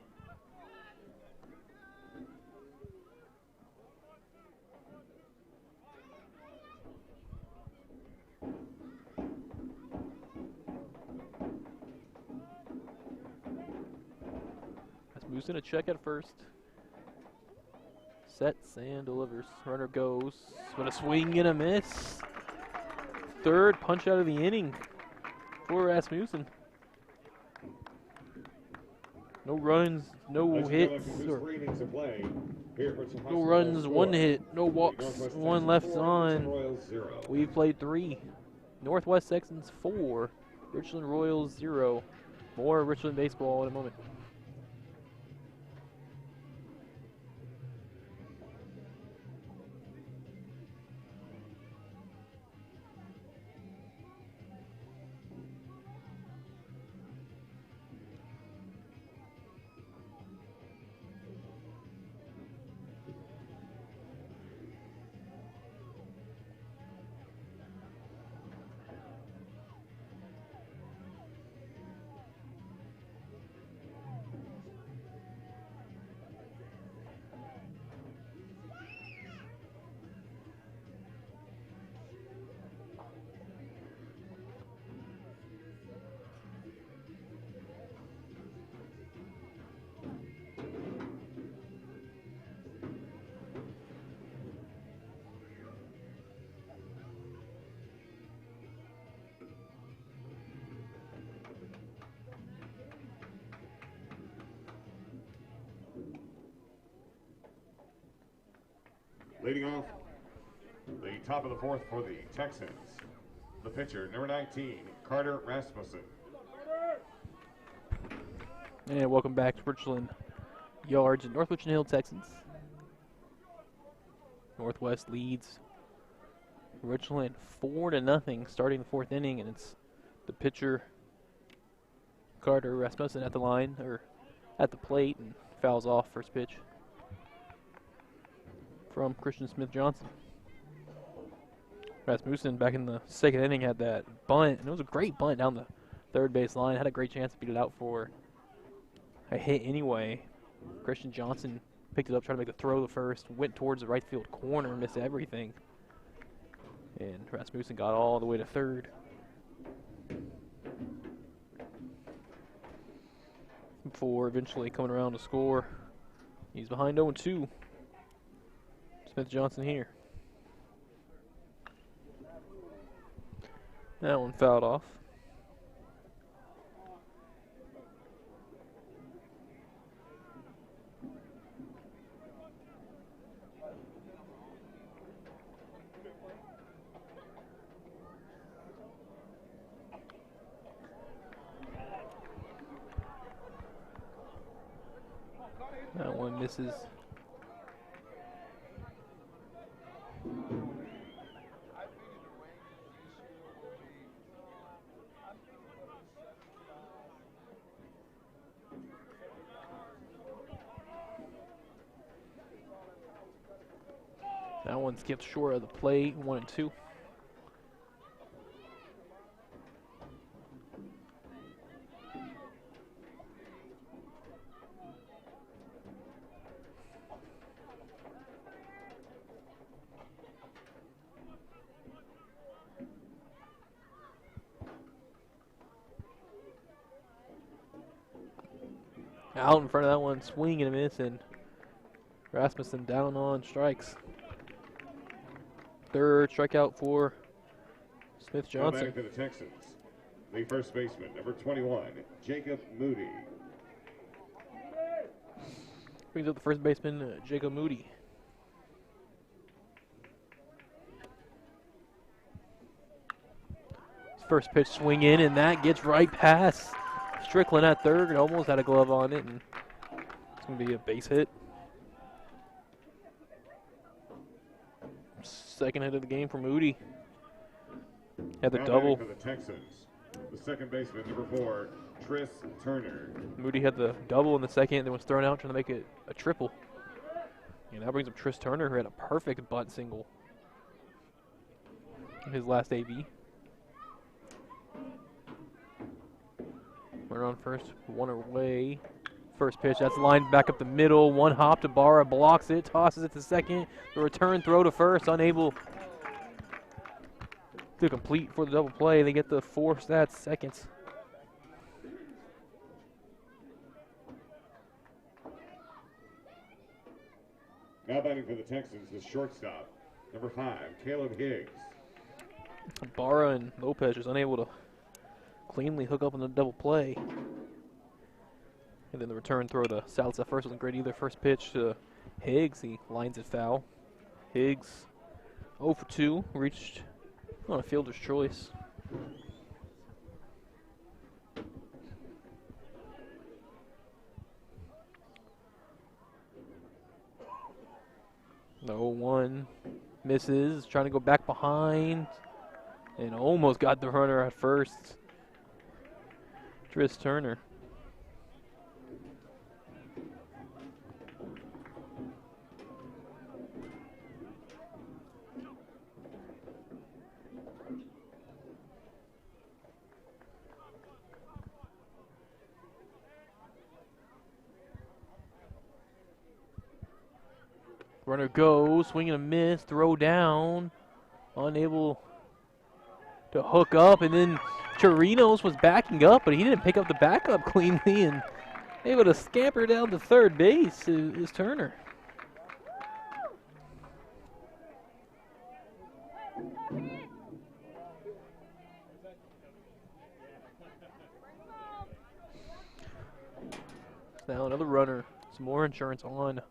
Rasmussen a check at first. Sets and delivers. Runner goes. But a swing and a miss. Third punch out of the inning for Rasmussen. No runs, no hits. No runs, 1 hit, no walks, 1 left on. We've played 3. Northwest Texans 4. Richland Royals 0. More Richland baseball in a moment. Leading off the top of the fourth for the Texans, the pitcher, number 19, Carter Rasmussen. And welcome back to Richland Yards at North Richland Hill, Texans. Northwest leads Richland 4-0 starting the fourth inning, and it's the pitcher Carter Rasmussen at the line, or at the plate, and fouls off first pitch from Christian Smith Johnson. Rasmussen back in the second inning had that bunt, and it was a great bunt down the third base line. Had a great chance to beat it out for a hit anyway. Christian Johnson picked it up, tried to make the throw to first, went towards the right field corner, missed everything. And Rasmussen got all the way to third. Before eventually coming around to score. He's behind 0-2. Smith Johnson here. That one fouled off. That one misses. That one skipped short of the plate, 1-2. Out in front of that one, swing and a miss, and Rasmussen down on strikes. Third strikeout for Smith Johnson. Back to the Texans, the first baseman, number 21, Jacob Moody. Brings up the first baseman, Jacob Moody. First pitch swing in, and that gets right past Strickland at third, and almost had a glove on it, and it's going to be a base hit. Second hit of the game for Moody. Had the double. For the Texans, the second baseman, number 4, Tris Turner. Moody had the double in the second, then was thrown out trying to make it a triple. And that brings up Tris Turner, who had a perfect bunt single in his last AV. Runner on first, one away. First pitch, that's lined back up the middle. One hop to Barra, blocks it, tosses it to second. The return throw to first, unable to complete for the double play. They get the 4 stats seconds. Now batting for the Texans, the shortstop, number 5, Caleb Higgs. Barra and Lopez is unable to cleanly hook up on the double play. And then the return throw to Salz at first wasn't great either. First pitch to Higgs, he lines it foul. Higgs 0 for 2, reached on a fielder's choice. No 1 misses, trying to go back behind, and almost got the runner at first. Tris Turner. Runner goes, swing and a miss, throw down, unable to hook up, and then Chirinos was backing up, but he didn't pick up the backup cleanly, and able to scamper down to third base is Turner. Now another runner, some more insurance on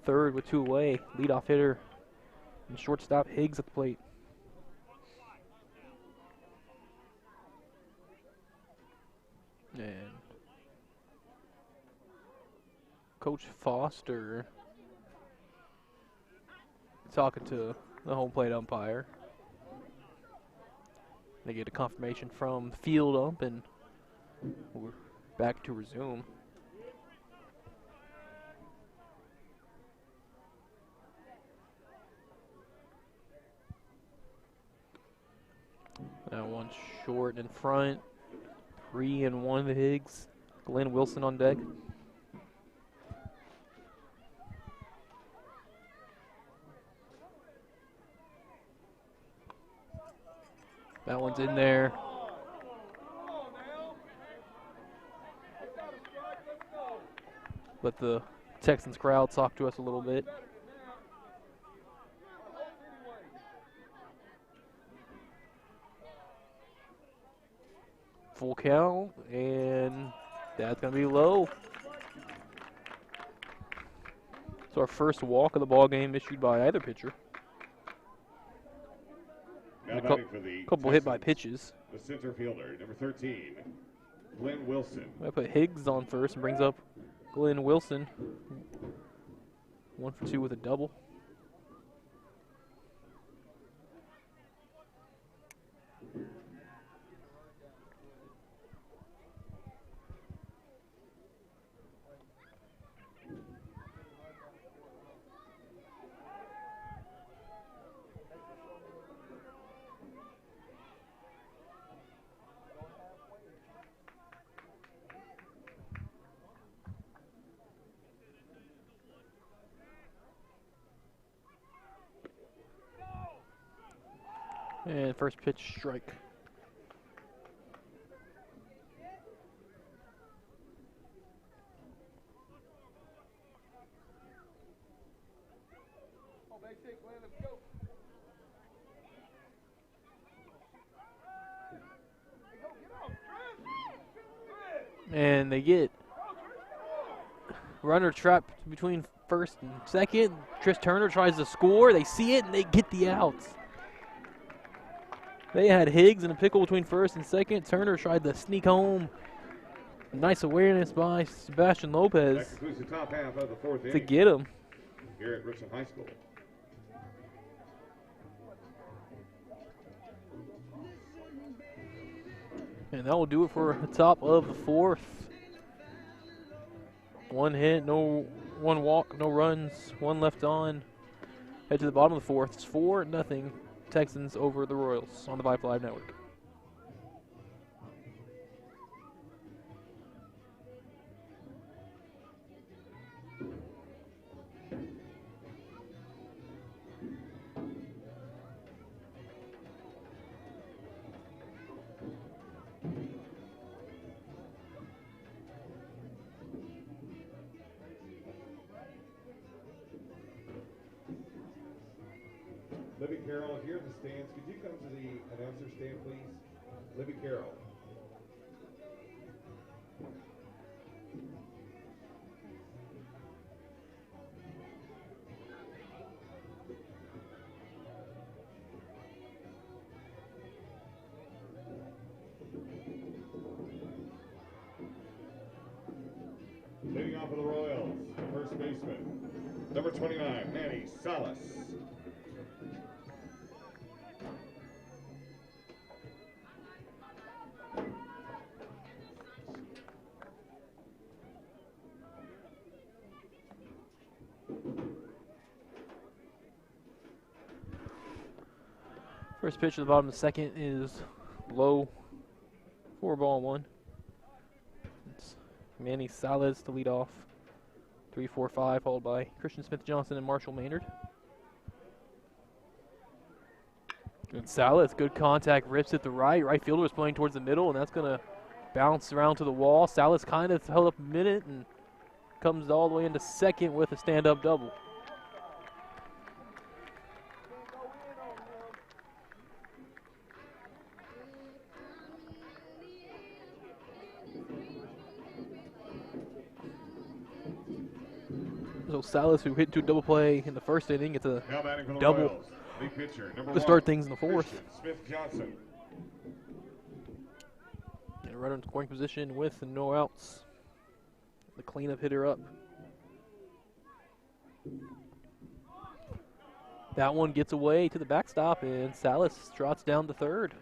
third with 2 away. Leadoff hitter And shortstop Higgs at the plate. And Coach Foster talking to the home plate umpire. They get a confirmation from the field ump, and we're back to resume. Now one short in front. 3-1 to Higgs. Glenn Wilson on deck. That one's in there. Let the Texans crowd talk to us a little bit. Full count, and that's going to be low. It's our first walk of the ball game issued by either pitcher. Now A batting for the couple Texans, hit by pitches. the center fielder, number 13, Glenn Wilson. I put Higgs on first and brings up Glenn Wilson. 1 for 2 with a double. And first pitch strike. And they get runner trapped between first and second. Tris Turner tries to score. They see it and they get the outs. They had Higgs in a pickle between first and second. Turner tried to sneak home. Nice awareness by Sebastian Lopez That concludes the top half of the fourth to inning get him. here at Richland High School. And that will do it for the top of the fourth. One hit, one walk, no runs, one left on. Head to the bottom of the fourth. It's 4-0 Texans over the Royals on the Vype Live Network. Libby Carroll, here in the stands. Could you come to the announcer stand, please? Libby Carroll. Leading off for the Royals, first baseman, number 29, Manny Salas. First pitch at the bottom of the second is low. 4-1. It's Manny Salas to lead off. 3-4-5, followed by Christian Smith-Johnson and Marshall Maynard. And Salas, good contact, rips it to right. Right fielder is playing towards the middle, and that's going to bounce around to the wall. Salas kind of held up a minute and comes all the way into second with a stand-up double. So Salas, who hit 2 double play in the first inning, gets a Now batting for the double Royals, The pitcher, number to start things in the fourth. Smith Johnson. And a runner in scoring position with no outs. The cleanup hitter up. That one gets away to the backstop, and Salas trots down to third.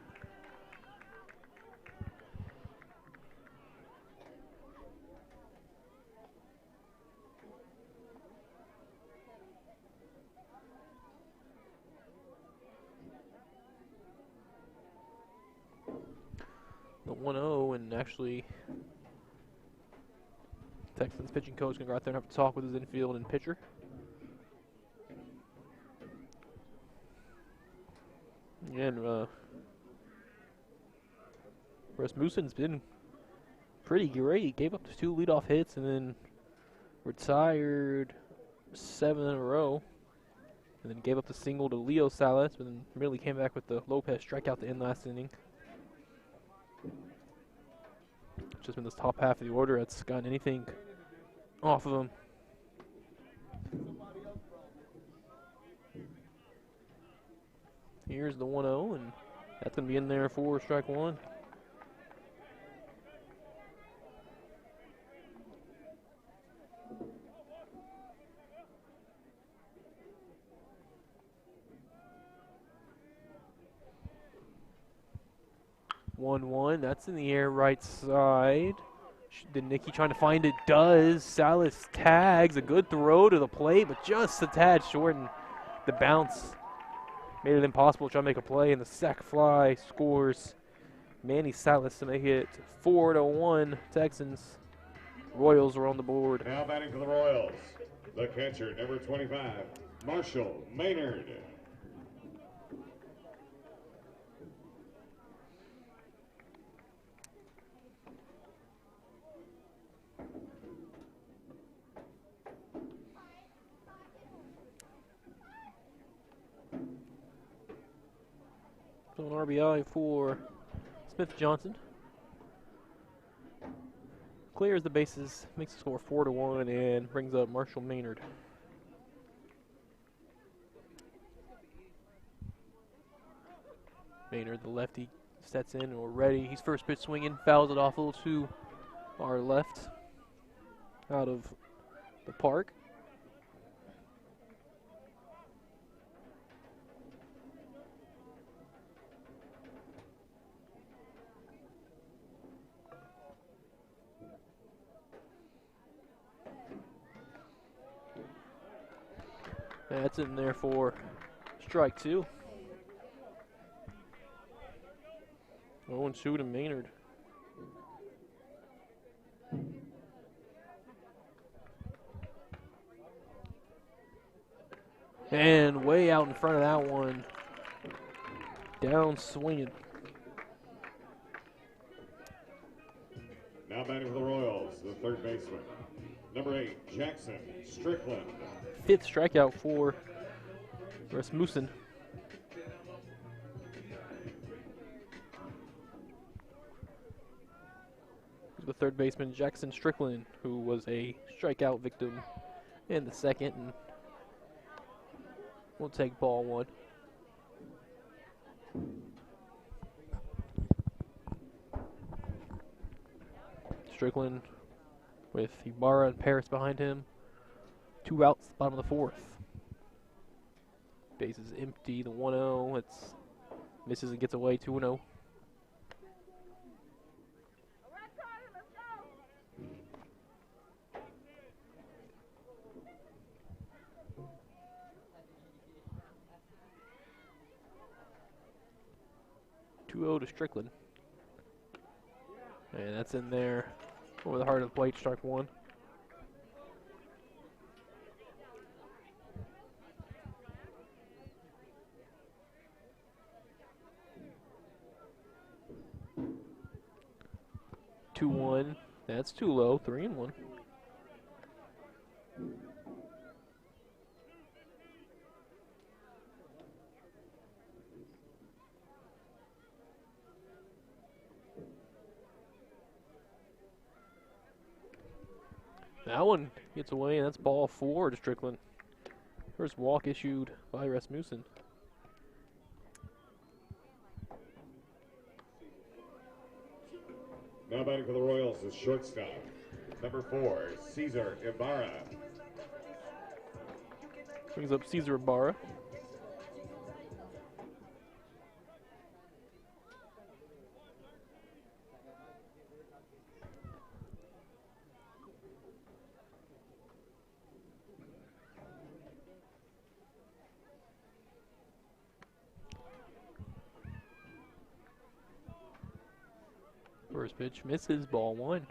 The 1-0, and actually Texans pitching coach going to go out there and have to talk with his infield and pitcher. And Rasmussen's been pretty great. Gave up the 2 leadoff hits and then retired 7 in a row. And then gave up the single to Leo Salas, but then really came back with the Lopez strikeout to end last inning. Just been this top half of the order that's gotten anything off of him. Here's the 1-0, and that's going to be in there for strike one. That's in the air right side. Did Nicky trying to find it? Does. Salas tags. A good throw to the plate, but just a tad short, and the bounce made it impossible to try to make a play, and the sac fly scores Manny Salas to make it 4-1 Texans. Royals are on the board. Now batting for the Royals, the catcher, number 25, Marshall Maynard. So an RBI for Smith Johnson. Clears the bases, makes the score 4-1, and brings up Marshall Maynard. Maynard, the lefty, sets in already. He's first pitch swinging, fouls it off a little to our left, out of the park. That's in there for strike two. 0-2 to Maynard. And way out in front of that one. Down swinging. Now batting for the Royals, the third baseman, number 8, Jackson Strickland. 5th strikeout for Rasmussen. The third baseman, Jackson Strickland, who was a strikeout victim in the second, and we'll take ball one. Strickland with Ibarra and Paris behind him. 2 outs, bottom of the 4th. Base is empty, the 1-0. It's misses and gets away, 2-0. To Strickland. And that's in there over the heart of the plate, strike one. That's too low, 3-1. That one gets away, and that's ball 4 to Strickland. First walk issued by Rasmussen. Now batting for the Royals is shortstop. Number 4, Cesar Ibarra. Brings up Cesar Ibarra. First pitch misses, ball 1.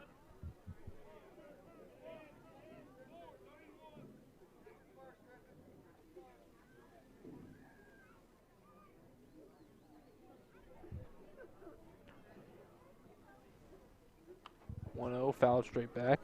Fouled straight back.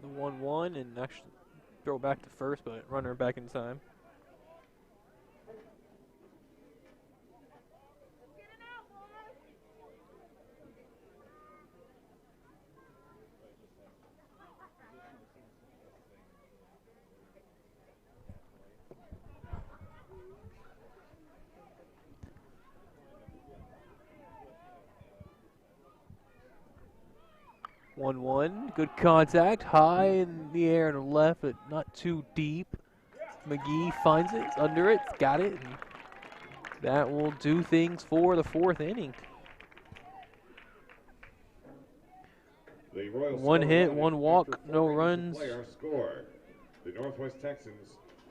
The 1-1 and actually throw back to first, but runner back in time. Good contact, high in the air and left, but not too deep. McGee finds it, under it, got it. And that will do things for the 4th inning. The Royals 1 hit, 1 walk, no runs. The Northwest Texans.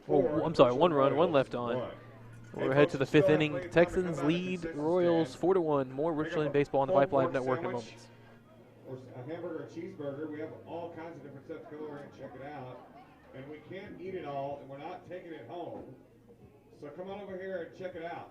Oh, I'm sorry, 1 run, 1 left on. We're ahead to the 5th inning. Texans lead Royals 4-1. More Richland baseball on the Vype Live Network in a moment. Or a hamburger, a cheeseburger. We have all kinds of different stuff. Go over and check it out. And we can't eat it all, and we're not taking it home. So come on over here and check it out.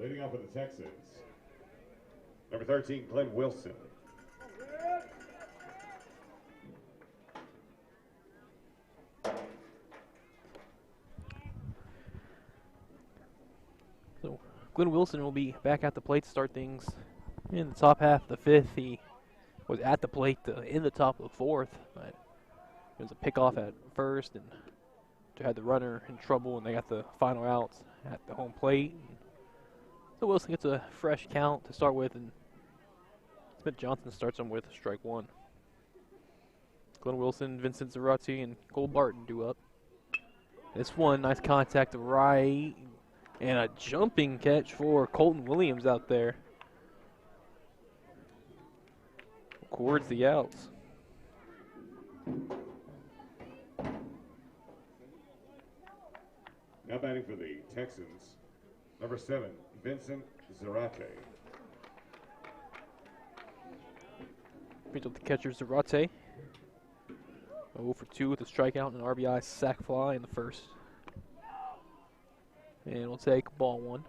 Leading off with the Texans, number 13, Glenn Wilson. So Glenn Wilson will be back at the plate to start things in the top half of the 5th. He was at the plate in the top of the 4th, but it was a pickoff at first, and they had the runner in trouble, and they got the final outs at the home plate. So Wilson gets a fresh count to start with, and Smith Johnson starts him with strike 1. Glenn Wilson, Vincent Zarate, and Cole Barton due up. This one, nice contact to right, and a jumping catch for Colton Williams out there. Records the outs. Now batting for the Texans, number 7, Vincent Zarate. Brings up the catcher Zarate. 0 for 2 with a strikeout and an RBI sac fly in the first. And we'll take ball 1.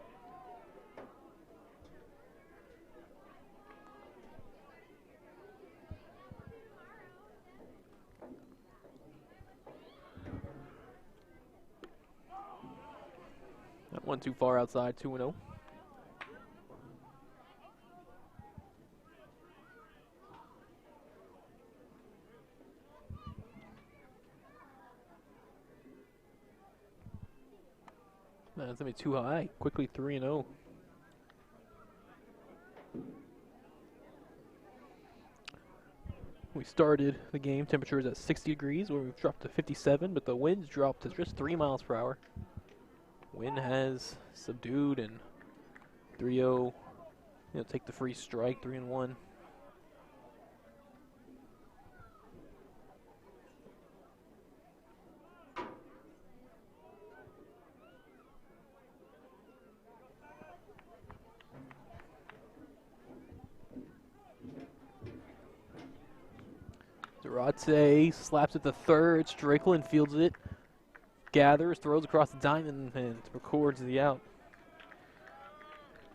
That one too far outside, 2-0. That's going to be too high. Quickly 3-0. We started the game, temperature is at 60 degrees, where we've dropped to 57, but the wind's dropped to just 3 miles per hour. Wind has subdued, and 3-0, take the free strike, 3-1. Durate slaps at the third. Strickland fields it, gathers, throws across the diamond, and records the out.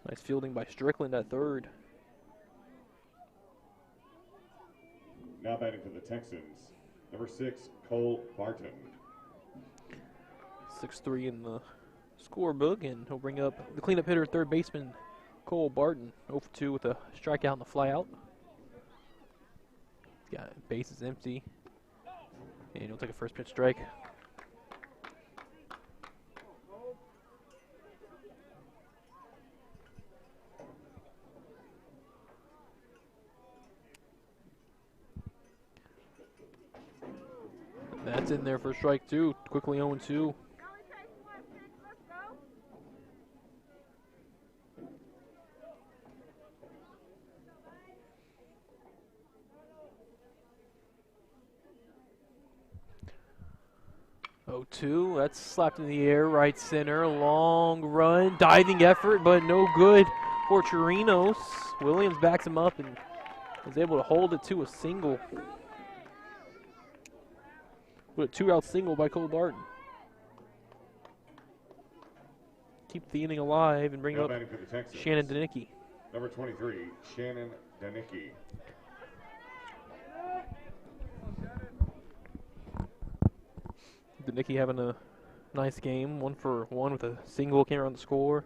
Nice fielding by Strickland at third. Now batting for the Texans, number 6, Cole Barton. 6-3 in the scorebook, and he'll bring up the cleanup hitter, third baseman Cole Barton, 0-2 with a strikeout and the flyout. He's got bases empty, and he'll take a first pitch strike. That's in there for strike two. Quickly 0-2. That's slapped in the air, right center, long run, diving effort, but no good for Chirinos. Williams backs him up and is able to hold it to a single. With a 2-out single by Cole Barton. Keep the inning alive and bring up Shannon Danicki. Number 23, Shannon Danicki. Danicki having a nice game, 1-for-1 with a single, came around the score.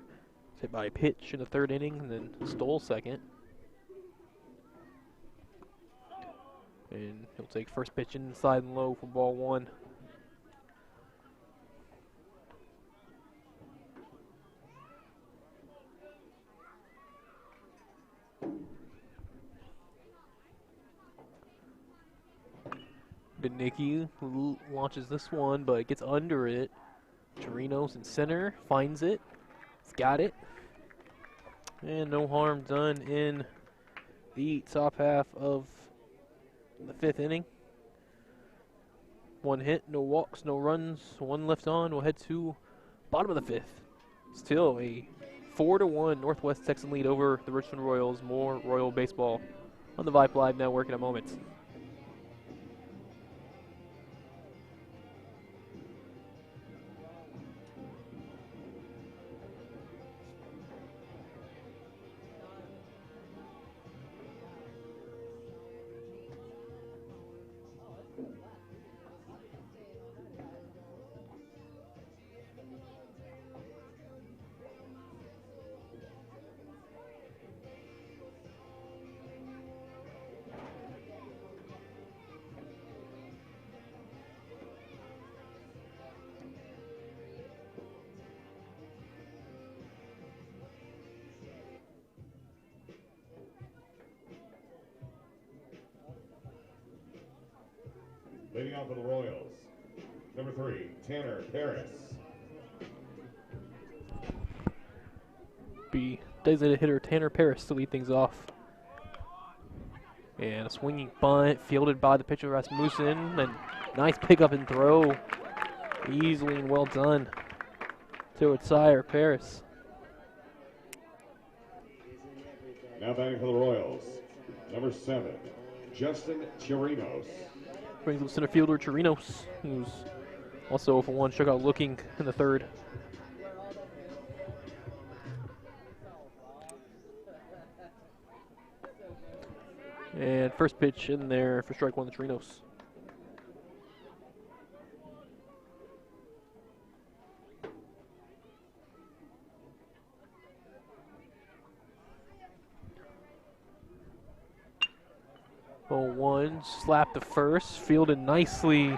Hit by a pitch in the third inning and then stole second. And he'll take first pitch inside and low for ball one. Danicki launches this one, but gets under it. Chirinos in center, finds it. He's got it. And no harm done in the top half of the fifth inning. One hit, no walks, no runs, one left on. We'll head to bottom of the fifth. Still a 4-1 Northwest Texan lead over the Richland Royals. More Royal baseball on the Vype Live Network in a moment. Leading off for the Royals, number 3, Tanner Paris. Be designated hitter Tanner Paris to lead things off. And a swinging bunt fielded by the pitcher Rasmussen. And nice pickup and throw. Easily and well done to retire Paris. Now batting for the Royals, number 7, Justin Chirinos. Brings up center fielder Chirinos, who's also 0-for-1, struck out looking in the third. And first pitch in there for strike one to Chirinos. One slap to first, fielded nicely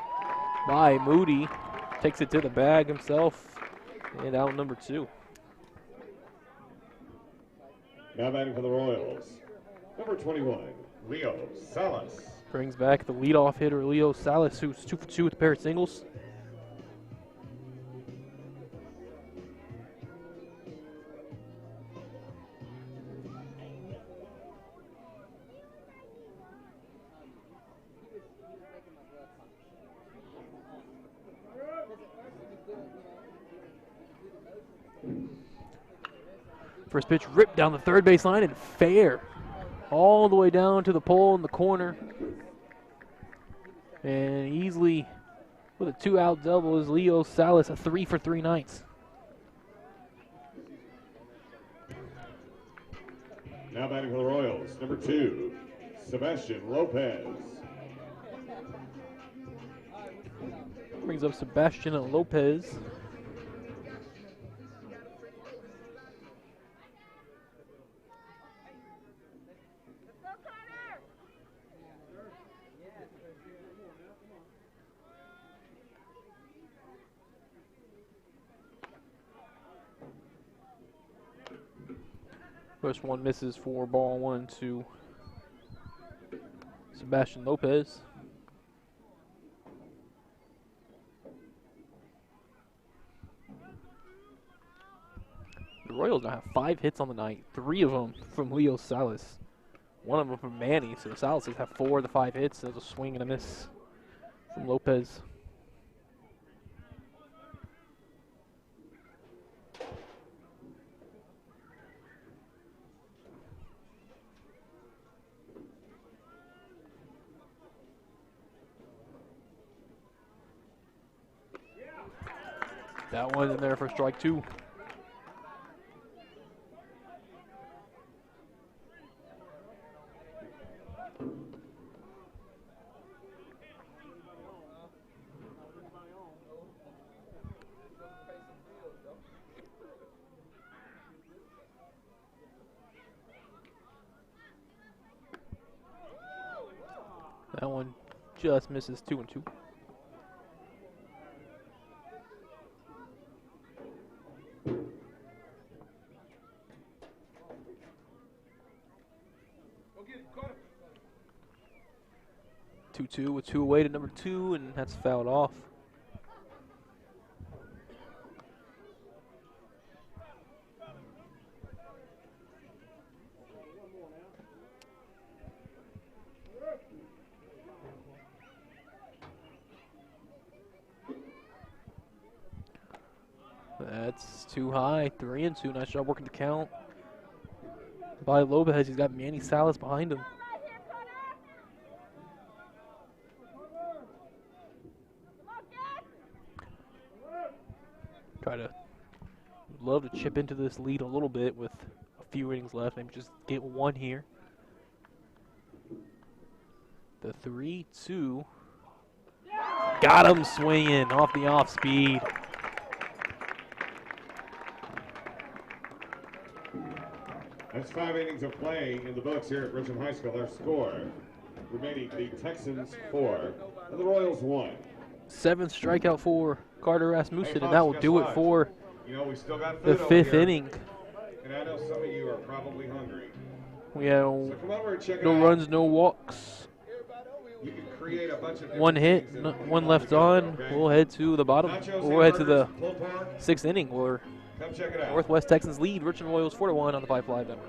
by Moody. Takes it to the bag himself, and out number 2. Now batting for the Royals, number 21, Leo Salas. Brings back the leadoff hitter, Leo Salas, who's 2 for 2 with a pair of singles. First pitch ripped down the third base line and fair. All the way down to the pole in the corner. And easily, with a 2-out double, is Leo Salas, a 3 for 3 nights. Now batting for the Royals, number 2, Sebastian Lopez. Brings up Sebastian Lopez. First one misses for ball 1 to Sebastian Lopez. The Royals now have 5 hits on the night, 3 of them from Leo Salas. 1 of them from Manny, so the Salas have 4 of the 5 hits. There's a swing and a miss from Lopez. That one in there for strike 2. That one just misses 2 and 2. Two with 2 away to number 2, and that's fouled off. That's too high. 3 and 2. Nice job working the count by Lopez. He's got Manny Salas behind him. Love to chip into this lead a little bit with a few innings left. Maybe just get 1 here. The 3-2. Got him swinging off the off speed. That's 5 innings of play in the books here at Richland High School. Their score remaining the Texans 4 and the Royals 1. 7th strikeout for Carter Rasmussen, and that will do it for we still got the 5th inning. And I know some of you are probably hungry. We have so come over and check no runs, no walks. You can create a bunch of 1 hit, 1 left on. Okay? We'll head to the bottom. We'll head to the 6th inning where come check it out. Northwest Texans lead Richland Royals 4-1 on the Vype Live Network.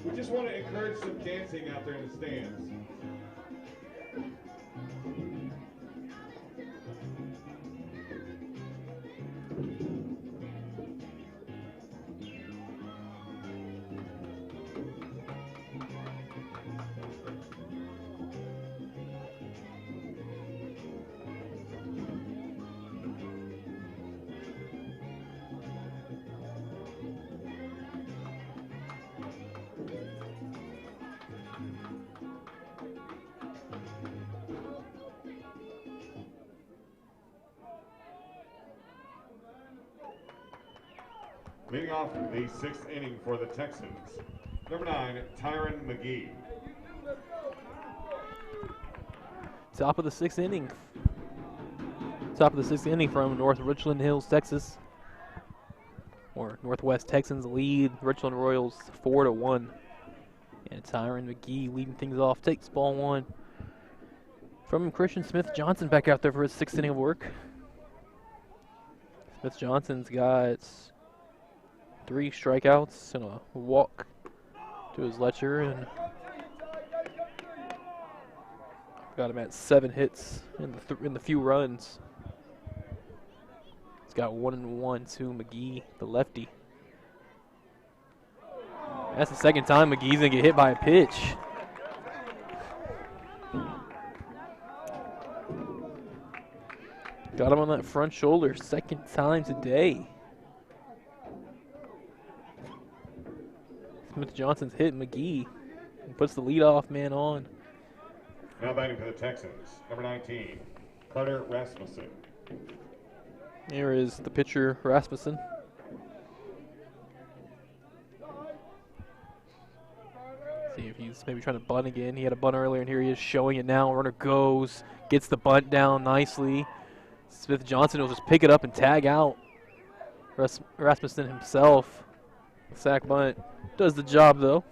We just want to encourage some dancing out there in the stands. Leading off the 6th inning for the Texans, number 9, Tyron McGee. Top of the sixth inning. Top of the sixth inning from North Richland Hills, Texas. Or Northwest Texans lead Richland Royals 4-1. And Tyron McGee leading things off. Takes ball one from Christian Smith Johnson back out there for his sixth inning of work. Smith Johnson's got 3 strikeouts and a walk to his ledger, and got him at 7 hits in the few runs. He's got 1-1 to McGee, the lefty. That's the second time McGee's gonna get hit by a pitch. Got him on that front shoulder, second time today. Smith Johnson's hit McGee and puts the leadoff man on. Now batting for the Texans, number 19, Carter Rasmussen. Here is the pitcher, Rasmussen. See if he's maybe trying to bunt again. He had a bunt earlier, and here he is showing it now. Runner goes, gets the bunt down nicely. Smith Johnson will just pick it up and tag out. Rasmussen himself, sack bunt, does the job though.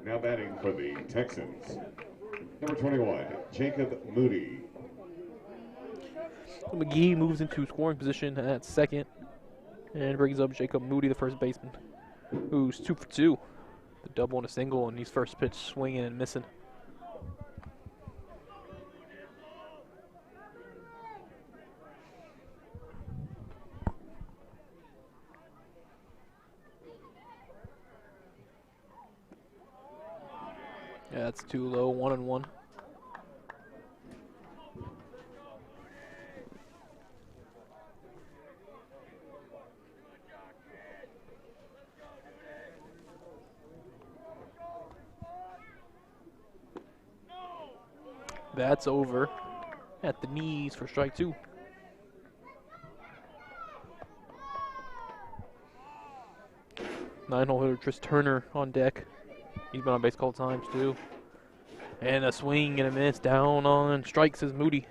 Now batting for the Texans, number 21, Jacob Moody. McGee moves into scoring position at second and brings up Jacob Moody, the first baseman, who's 2 for 2. The double and a single, and he's first pitch swinging and missing. Yeah, that's too low, 1-1. That's over at the knees for strike 2. Nine-hole hitter Tris Turner on deck. He's been on base a couple times too. And a swing and a miss down on strikes is Moody.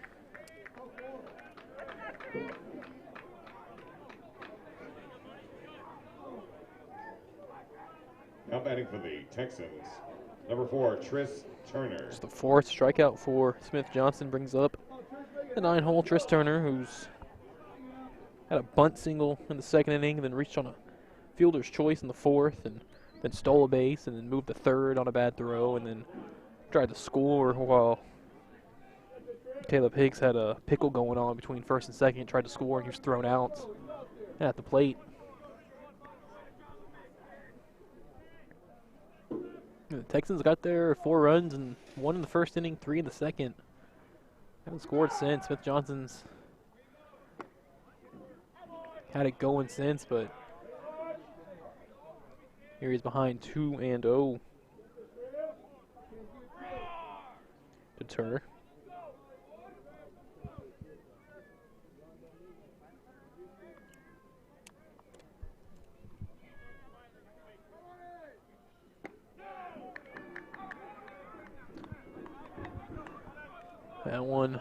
Now batting for the Texans, number 4, Tris Turner. It's the 4th strikeout for Smith Johnson, brings up the 9-hole Tris Turner, who's had a bunt single in the second inning, and then reached on a fielder's choice in the 4th, and then stole a base, and then moved to third on a bad throw, and then tried to score while Caleb Higgs had a pickle going on between first and second, tried to score, and he was thrown out at the plate. The Texans got their 4 runs, and 1 in the first inning, 3 in the second. Haven't scored since. Smith Johnson's had it going since, but here he's behind 2-0 to Turner. That one,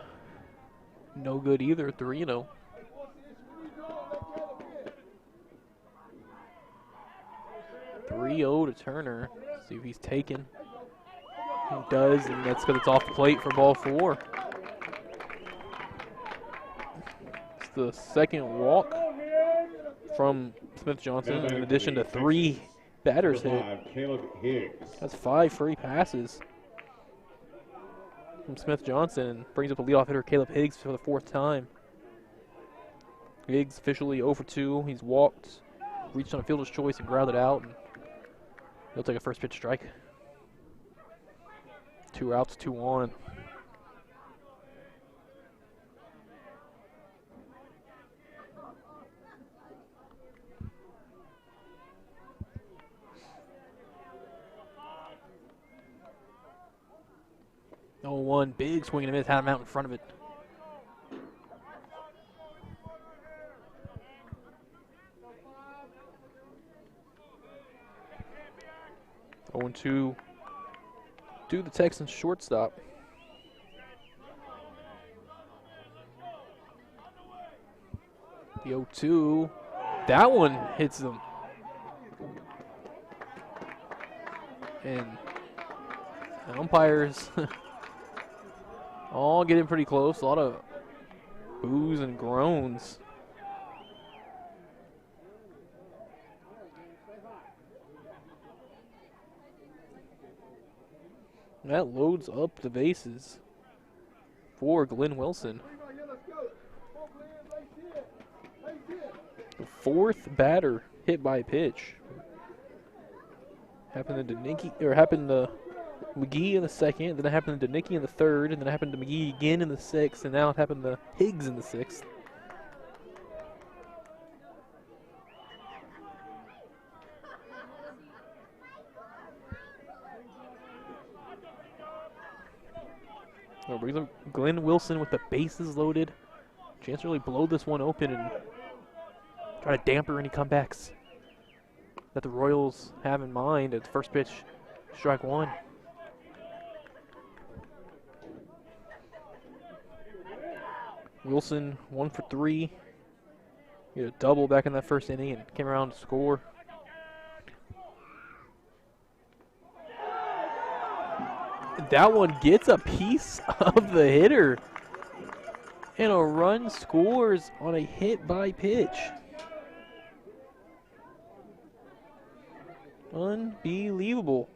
no good either, 3-0. To Turner. See if he's taken. He does, and that's because it's off the plate for ball 4. It's the second walk from Smith Johnson, in addition to 3 batters hit. Caleb Higgs. That's 5 free passes from Smith Johnson, and brings up a leadoff hitter, Caleb Higgs, for the 4th time. Higgs officially 0 for 2. He's walked, reached on a fielder's choice, and grounded out. And he'll take a first pitch strike. 2 outs, 2 on. Oh, 1 big swing and a miss, had him out in front of it. 0-2 to the Texans shortstop. The 0-2. That one hits them. And the umpires all getting pretty close. A lot of boos and groans. That loads up the bases for Glenn Wilson. The fourth batter hit by pitch. Happened to McGee in the second, then it happened to Nicky in the third, and then it happened to McGee again in the sixth, and now it happened to Higgs in the sixth. Glenn Wilson with the bases loaded. Chance to really blow this one open and try to damper any comebacks that the Royals have in mind at the first pitch, strike one. Wilson 1 for 3. He had a double back in that first inning and came around to score. That one gets a piece of the hitter. And a run scores on a hit by pitch. Unbelievable.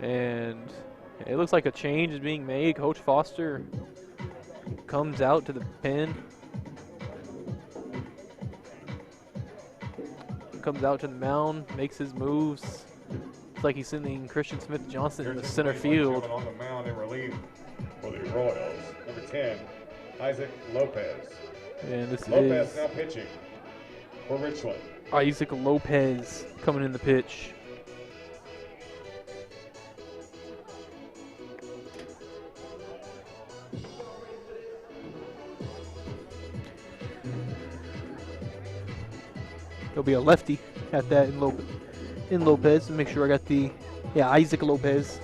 And it looks like a change is being made. Coach Foster comes out to the pen. Comes out to the mound, makes his moves. It's like he's sending Christian Smith-Johnson in the center field. On the mound in relief for the Royals. Number 10, Isaac Lopez. And this Lopez is now pitching for Richland. Isaac Lopez coming in the pitch. There'll be a lefty at that in Lopez. Make sure I got the, yeah, Isaac Lopez.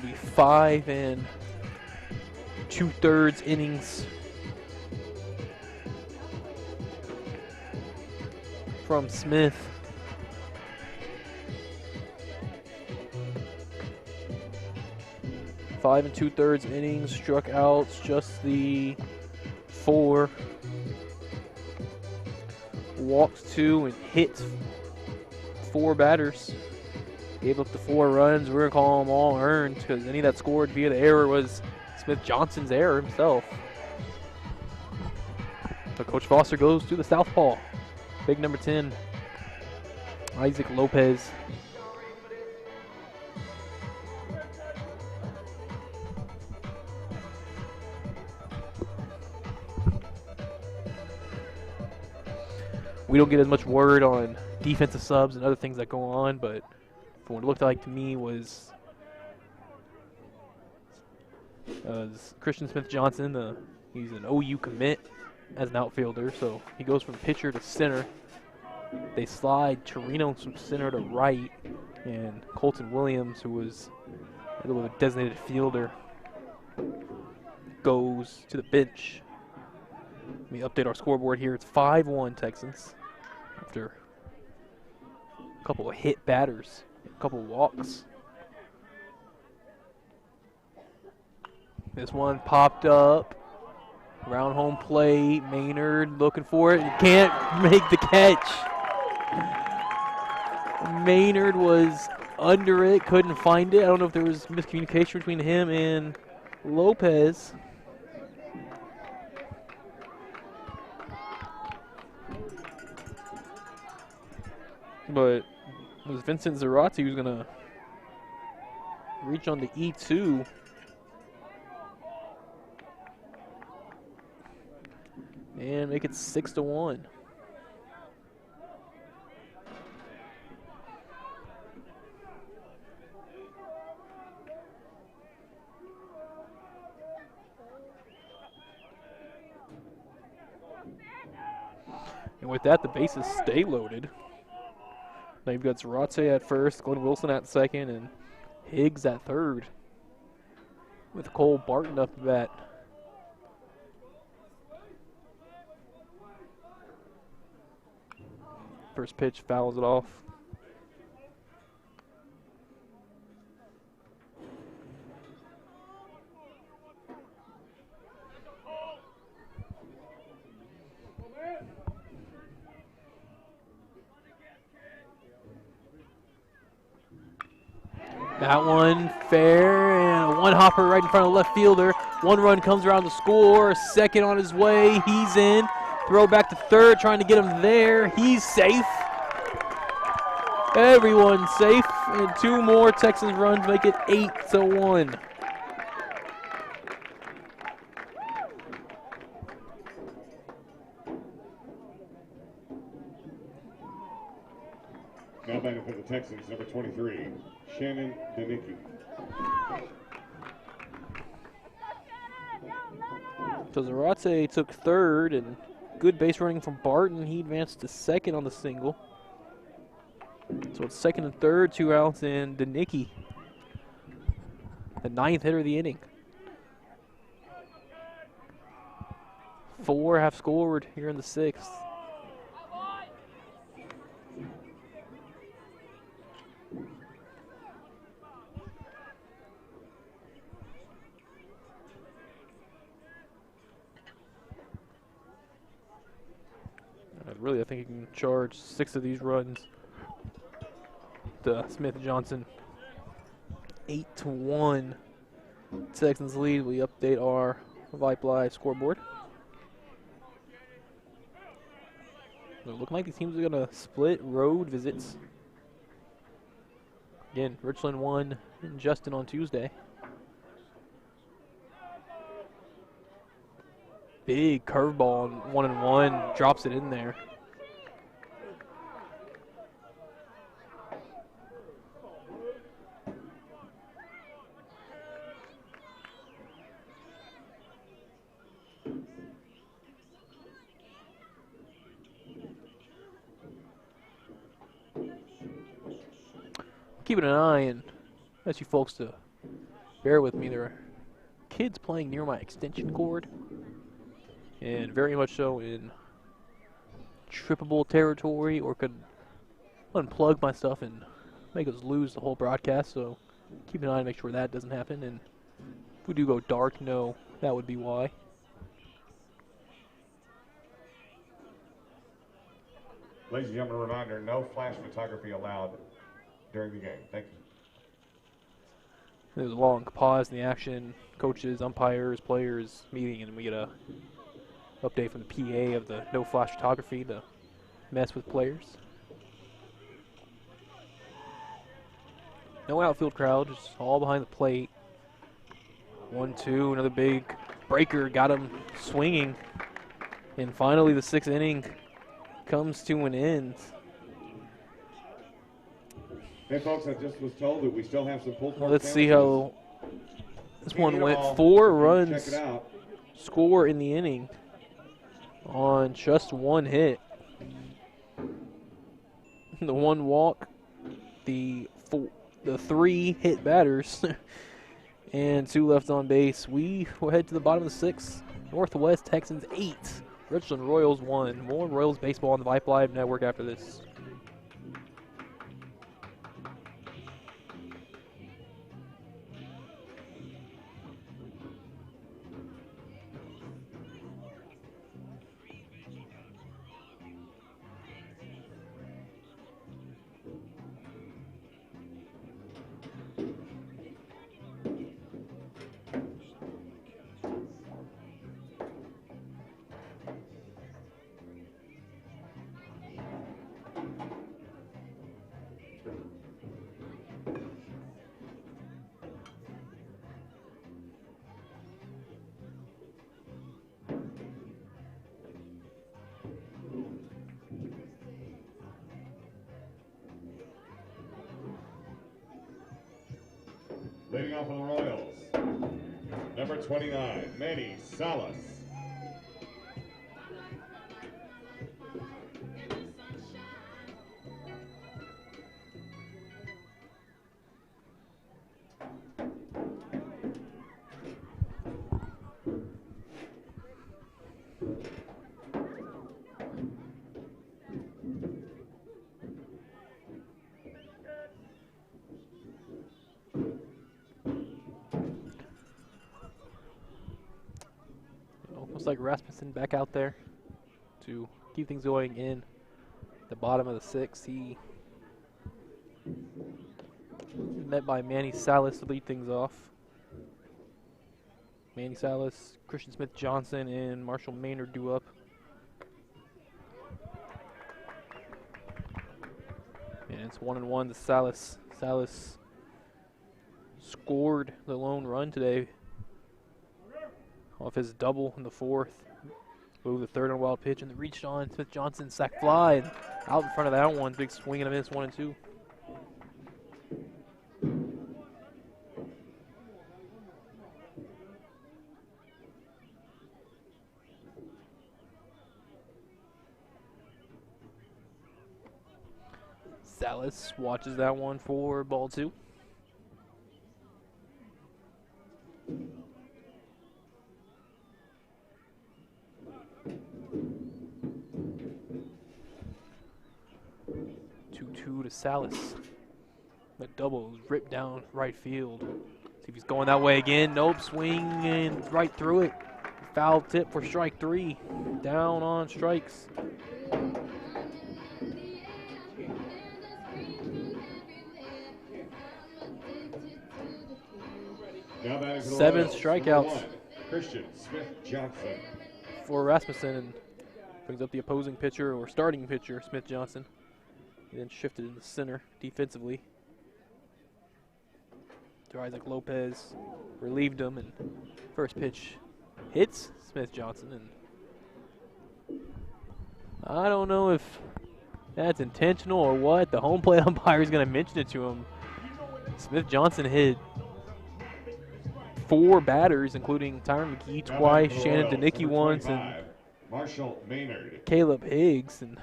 Be 5 2/3 innings from Smith. 5 2/3 innings, struck outs just the 4. Walked 2 and hit 4 batters. Gave up the 4 runs. We're going to call them all earned because any that scored via the error was Smith-Johnson's error himself. So Coach Foster goes to the southpaw. Big number 10, Isaac Lopez. We don't get as much word on defensive subs and other things that go on, but from what it looked like to me was Christian Smith-Johnson. He's an OU commit as an outfielder, so he goes from pitcher to center. They slide Torino from center to right, and Colton Williams, who was a little bit of a designated fielder, goes to the bench. Let me update our scoreboard here. It's 5-1 Texans after a couple of hit batters, a couple of walks. This one popped up around home plate. Maynard looking for it. He can't make the catch. Maynard was under it, couldn't find it. I don't know if there was miscommunication between him and Lopez. But it was Vincent Zarate who's going to reach on the E2. And make it 6-1. And with that, the bases stay loaded. Now you've got Zarate at first, Glenn Wilson at second, and Higgs at third. With Cole Barton up the bat. First pitch fouls it off. That one fair, and a one hopper right in front of the left fielder. One run comes around to score, second on his way, he's in. Throw back to third, trying to get him there. He's safe. Everyone's safe, and two more Texans runs make it 8-1. Now batting for the Texans, number 23, Shannon Danicki. So Zarate took third, and good base running from Barton. He advanced to second on the single. So it's second and third, 2 outs, and Danicki, the 9th hitter of the inning. 4 have scored here in the 6th. Really, I think he can charge 6 of these runs to Smith Johnson. 8-1. Texans lead. We update our Vype Live scoreboard. So looking like these teams are going to split road visits. Again, Richland won in Justin on Tuesday. Big curveball on 1-1, drops it in there. Keeping an eye, and I ask you folks to bear with me. There are kids playing near my extension cord, and very much so in trippable territory, or could unplug my stuff and make us lose the whole broadcast. So keep an eye and make sure that doesn't happen. And if we do go dark, no, that would be why. Ladies and gentlemen, a reminder, no flash photography allowed during the game. Thank you. There's a long pause in the action. Coaches, umpires, players meeting, and we get a update from the PA of the no flash photography to mess with players. No outfield crowd, just all behind the plate. 1-2, another big breaker, got him swinging. And finally the 6th inning comes to an end. Hey folks, I just was told that we still have some pull. Let's see how this one went. 4 runs score in the inning on just 1 hit. The 1 walk, the 3 hit batters, and 2 left on base. We will head to the bottom of the 6th. Northwest Texans 8, Richland Royals 1. More Royals baseball on the Vype Live Network after this. Leading off for the Royals, number 29, Manny Salas. Looks like Rasmussen back out there to keep things going in the bottom of the 6th. He is met by Manny Salas to lead things off. Manny Salas, Christian Smith-Johnson, and Marshall Maynard due up. And it's 1-1 to Salas. Salas scored the lone run today off his double in the 4th. Moved the 3rd on a wild pitch and reached on Smith-Johnson, sack fly, and out in front of that one. Big swing and a miss, 1-2. Salas watches that one for ball 2. To Salas. The double is ripped down right field. See if he's going that way again. Nope, swing and right through it. Foul tip for strike 3. Down on strikes. Now batting for the 7 Royals, strikeouts. #1, Christian Smith-Johnson. For Rasmussen, and brings up the opposing pitcher or starting pitcher, Smith-Johnson. He then shifted in the center defensively. Isaac Lopez relieved him, and first pitch hits Smith-Johnson, and I don't know if that's intentional or what. The home plate umpire is going to mention it to him. Smith-Johnson hit 4 batters, including Tyron McGee twice, Shannon Danicki once, and Marshall Maynard. Caleb Higgs, and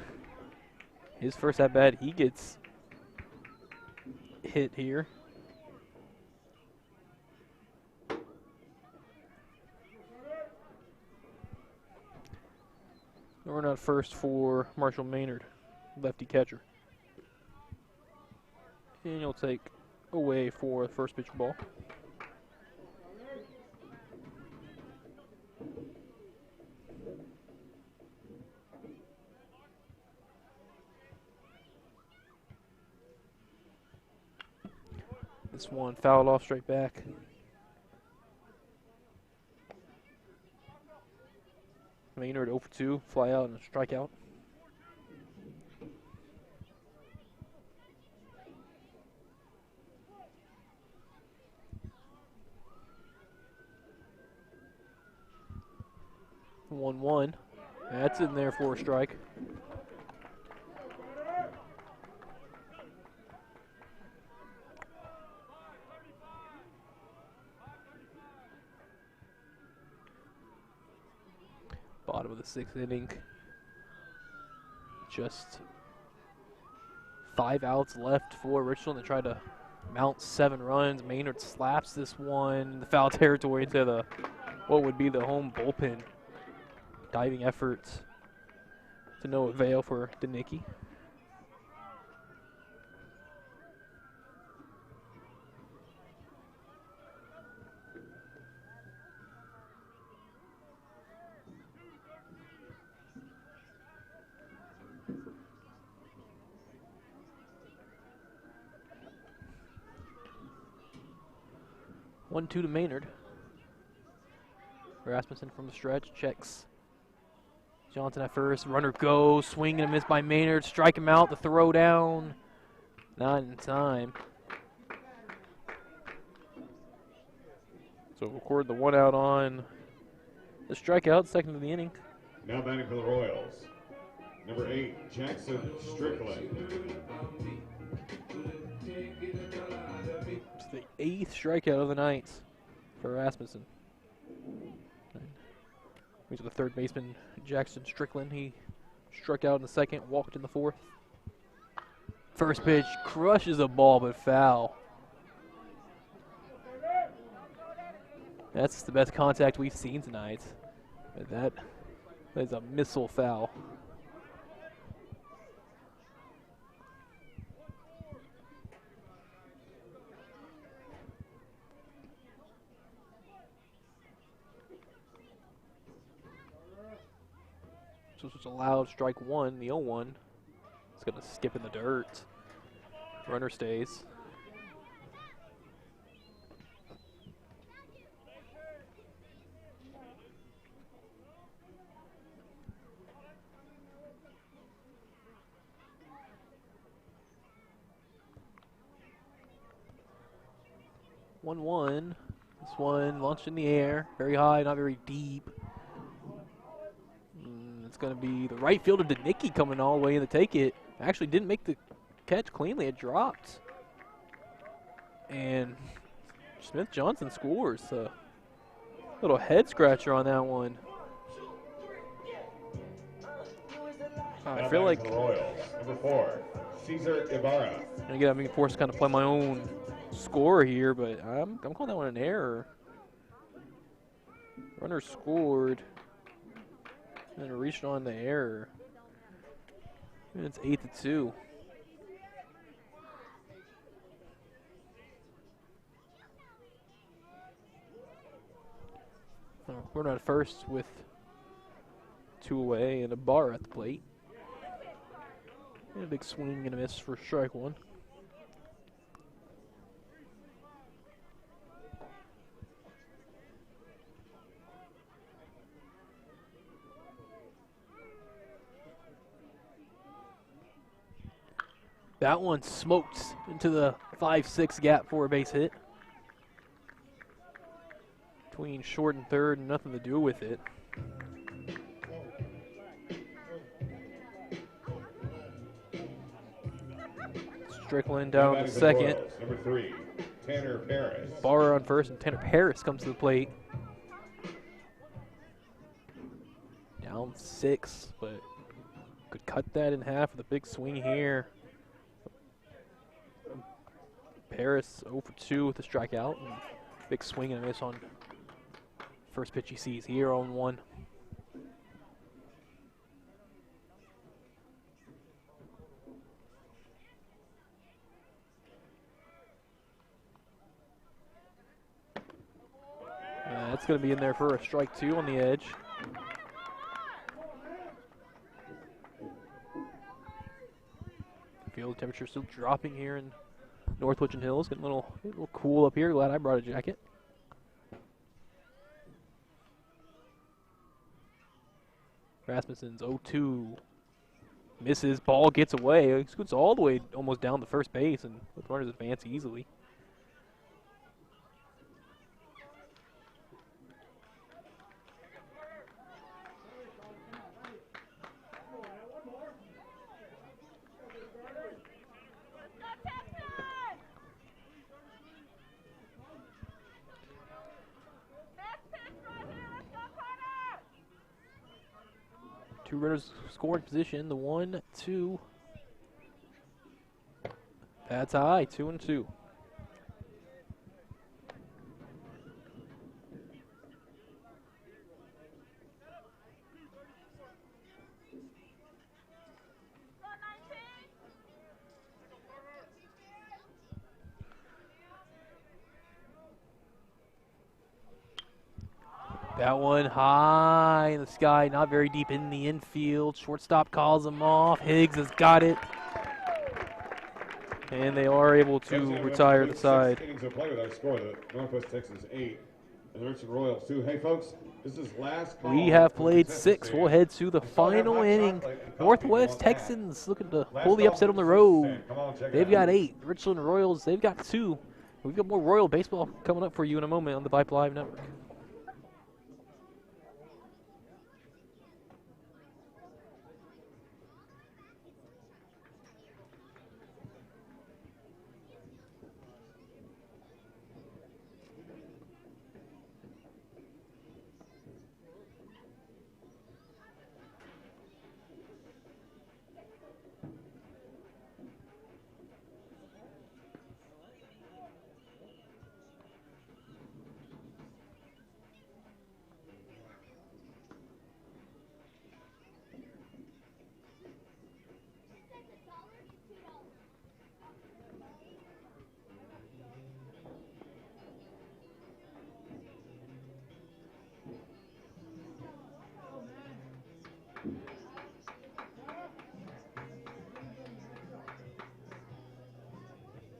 his first at bat, he gets hit here. We're not first for Marshall Maynard, lefty catcher. And he'll take away for the first pitch ball. This one fouled off straight back. Maynard 0 for 2, fly out and a strikeout. One. That's in there for a strike. Bottom of the 6th inning. Just 5 outs left for Richland to try to mount 7 runs. Maynard slaps this one in the foul territory into the what would be the home bullpen. Diving efforts to no avail for Danicki. One, 2 to Maynard. Rasmussen from the stretch checks Johnson at first. Runner goes, swing and a miss by Maynard. Strike him out. The throw down, not in time. So record the 1 out on the strikeout, second of the inning. Now batting for the Royals, number 8, Jackson Strickland. It's the 8th strikeout of the night for Rasmussen. He's the third baseman, Jackson Strickland. He struck out in the 2nd, walked in the 4th. First pitch crushes a ball, but foul. That's the best contact we've seen tonight. But that is a missile foul. So it's allowed strike one, the 0-1. It's going to skip in the dirt. Runner stays. One. This one launched in the air, very high, not very deep. It's going to be the right fielder Danicki coming all the way in to take it. Actually didn't make the catch cleanly. It dropped. And Smith Johnson scores. A little head scratcher on that one. I feel like the Royals, number 4, Cesar Ibarra. And again, I'm being forced to kind of play my own score here, but I'm calling that one an error. Runner scored and reached on the error. And it's 8-2. We're not first with 2 away and a bar at the plate. And a big swing and a miss for strike one. That one smoked into the 5-6 gap for a base hit. Between short and third, nothing to do with it. Strickland down to second. Number 3, Tanner Paris. Barr on first, and Tanner Paris comes to the plate. Down 6, but could cut that in half with a big swing here. Paris 0 for 2 with a strikeout. And big swing and a miss on first pitch he sees here on 1. That's going to be in there for a strike 2 on the edge. Field temperature still dropping here in North Wichita Hills. Getting a little cool up here. Glad I brought a jacket. Rasmussen's 0-2. Misses. Ball gets away. He scoots all the way almost down to first base, and the runners advance easily. Two runners scoring position. The 1-2. That's high. 2-2. That one high in the sky, not very deep in the infield. Shortstop calls him off. Higgs has got it. And they are able to retire the side. 6 innings of play with our score, the Northwest Texans 8 and the Richland Royals 2. Hey, folks, this is last call. We have played 6. We'll head to the final inning. Northwest Texans looking to pull the upset on the road. They've got 8. Richland Royals, they've got 2. We've got more Royal baseball coming up for you in a moment on the Vype Live Network.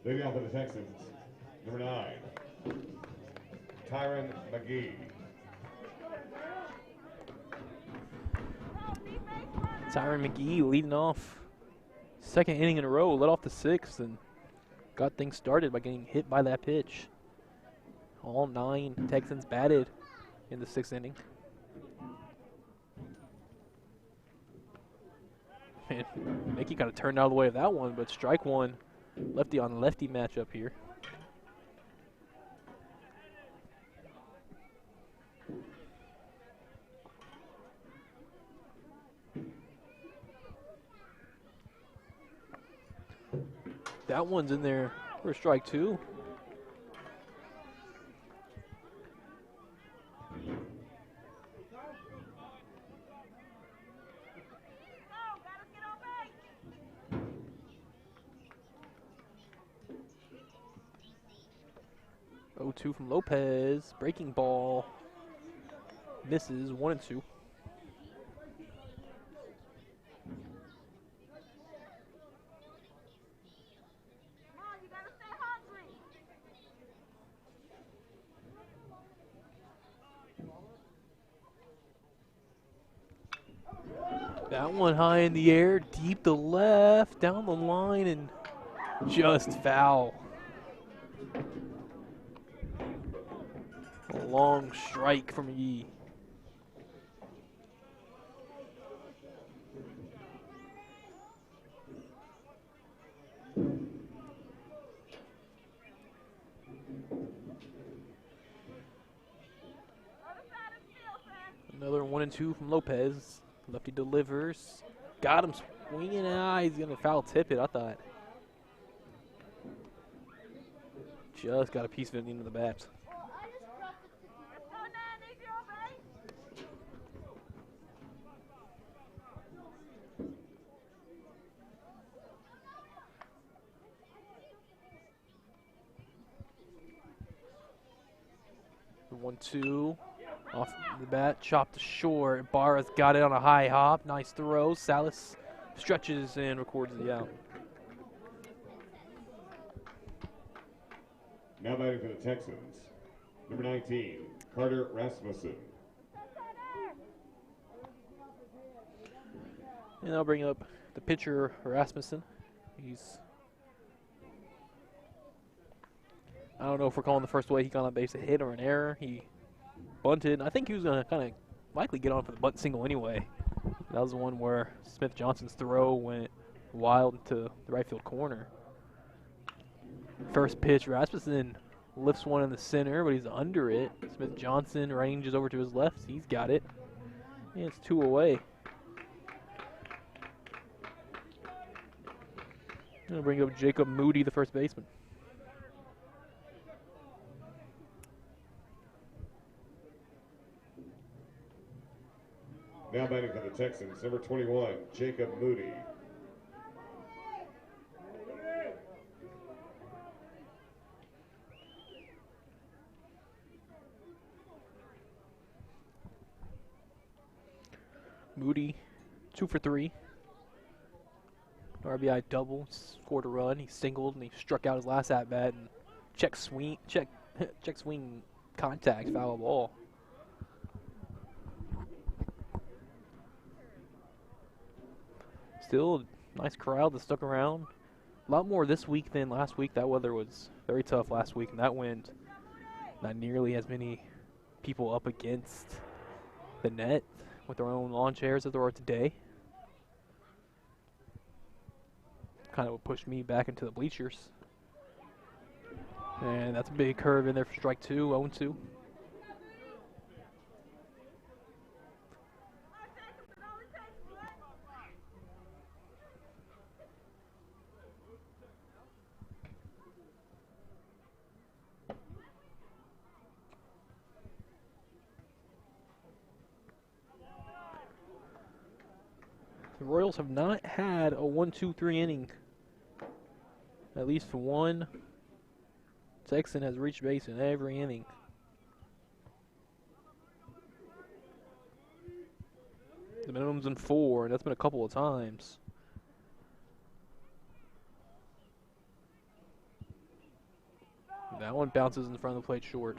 Leading off for the Texans, number 9, Tyron McGee. Tyron McGee leading off. Second inning in a row, led off the 6th and got things started by getting hit by that pitch. All 9 Texans batted in the 6th inning. Man, Mickey kind of turned out of the way of that one, but strike one. Lefty on lefty matchup here. That one's in there for strike 2. Oh, 2 from Lopez. Breaking ball. Misses 1-2. That one high in the air, deep to left, down the line, and just foul. A long strike from McGee. Another 1-2 from Lopez. Lefty delivers. Got him swinging. He's going to foul tip it, I thought. Just got a piece of it into the bats. The 1-2. Off the bat, chopped to short. Barra's got it on a high hop. Nice throw. Salas stretches and records the out. Now batting for the Texans, number 19, Carter Rasmussen. And I'll bring up the pitcher, Rasmussen. I don't know if we're calling the first way he got on base a hit or an error. He bunted. I think he was going to kind of likely get on for the bunt single anyway. That was the one where Smith Johnson's throw went wild to the right field corner. First pitch, Rasmussen lifts one in the center, but he's under it. Smith Johnson ranges over to his left. He's got it. And it's 2 away. I'm going to bring up Jacob Moody, the first baseman. Now batting for the Texans, number 21, Jacob Moody. Moody, 2 for 3. RBI double, scored a run. He singled and he struck out his last at bat and check swing contact, foul ball. Still a nice crowd that stuck around. A lot more this week than last week. That weather was very tough last week, and that wind, not nearly as many people up against the net with their own lawn chairs as there are today. Kind of what pushed me back into the bleachers. And that's a big curve in there for strike 2, 0-2. The Royals have not had a 1-2-3 inning. At least for one Texan has reached base in every inning. The minimum's in 4, and that's been a couple of times. That one bounces in front of the plate short.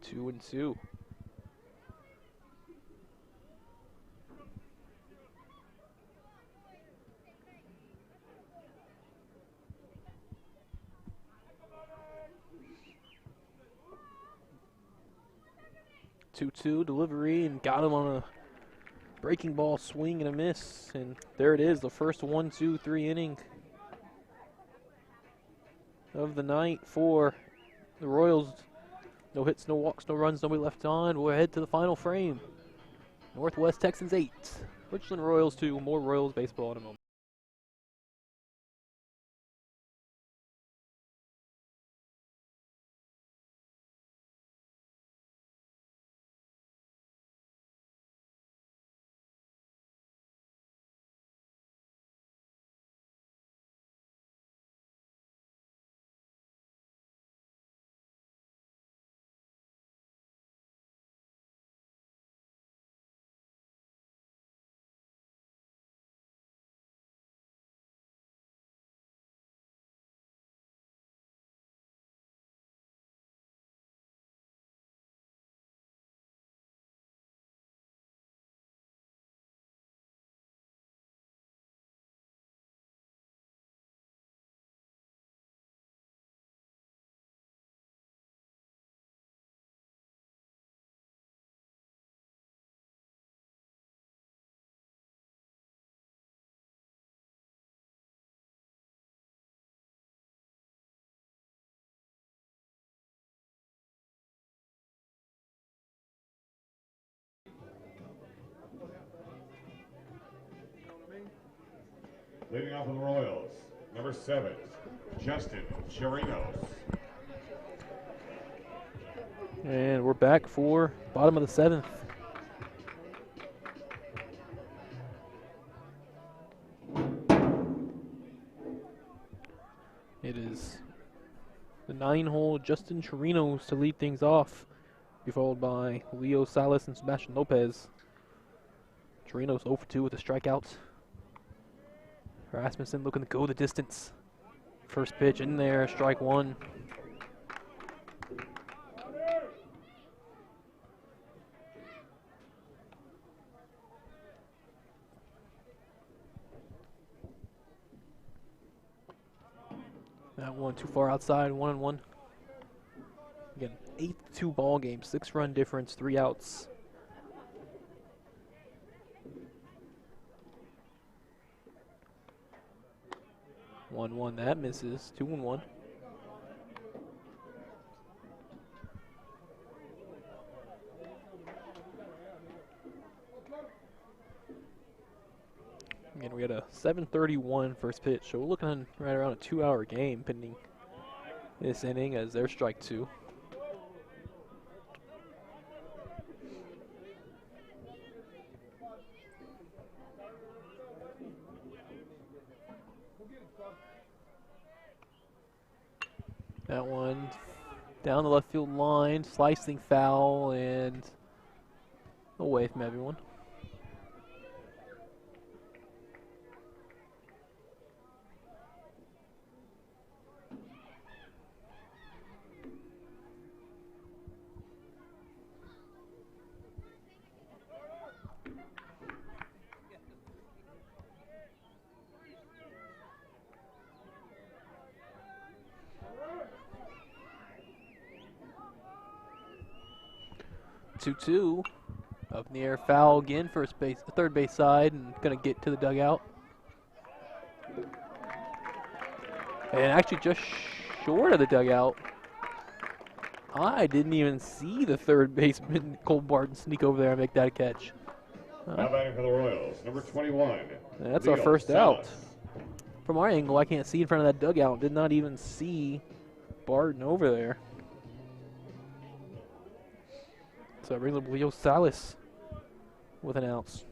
2-2. Two delivery and got him on a breaking ball swing and a miss, and there it is, the first 1-2-3 inning of the night for the Royals. No hits, no walks, no runs, nobody left on. We're ahead to the final frame. Northwest Texans 8, Richland Royals 2. More Royals baseball in a moment. Leading off with the Royals, number 7, Justin Chirinos. And we're back for bottom of the 7th. It is the 9-hole Justin Chirinos to lead things off, be followed by Leo Salas and Sebastian Lopez. Chirinos 0 for 2 with a strikeout. Rasmussen looking to go the distance. First pitch in there, strike 1. That one too far outside, 1-1. Again, 8-2 ball game, 6-run difference, 3 outs. One, that misses. 2-1. Again, we had a 7:31 first pitch, so we're looking right around a 2-hour game pending this inning as their strike 2. That one down the left field line, slicing foul, and away from everyone. Two up in the air, foul again, third base side, and gonna get to the dugout. And actually just short of the dugout. I didn't even see the third baseman Cole Barton sneak over there and make that catch. Now batting for the Royals, number 21. That's Leo our first Salas. out. From our angle, I can't see in front of that dugout. Did not even see Barton over there. So it brings up Leo Salas with an out.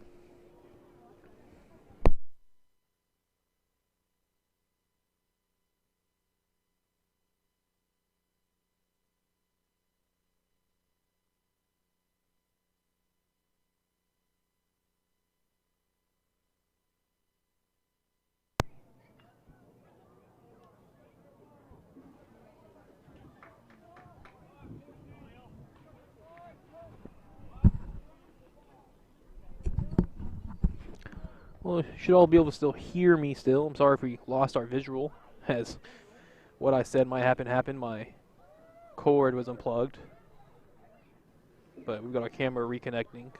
Well, you should all be able to still hear me still. I'm sorry if we lost our visual, as what I said might happen. My cord was unplugged. But we've got our camera reconnecting.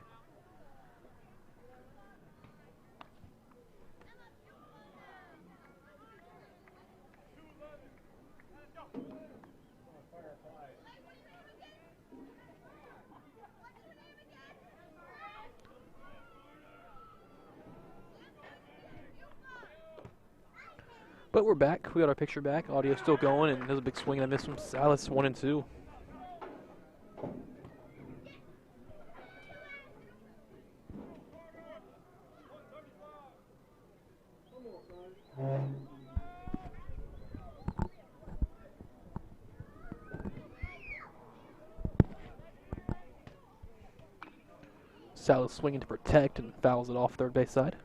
But we're back. We got our picture back. Audio's still going, and there's a big swing I missed from Salas, 1 and 2. Salas swinging to protect and fouls it off third base side.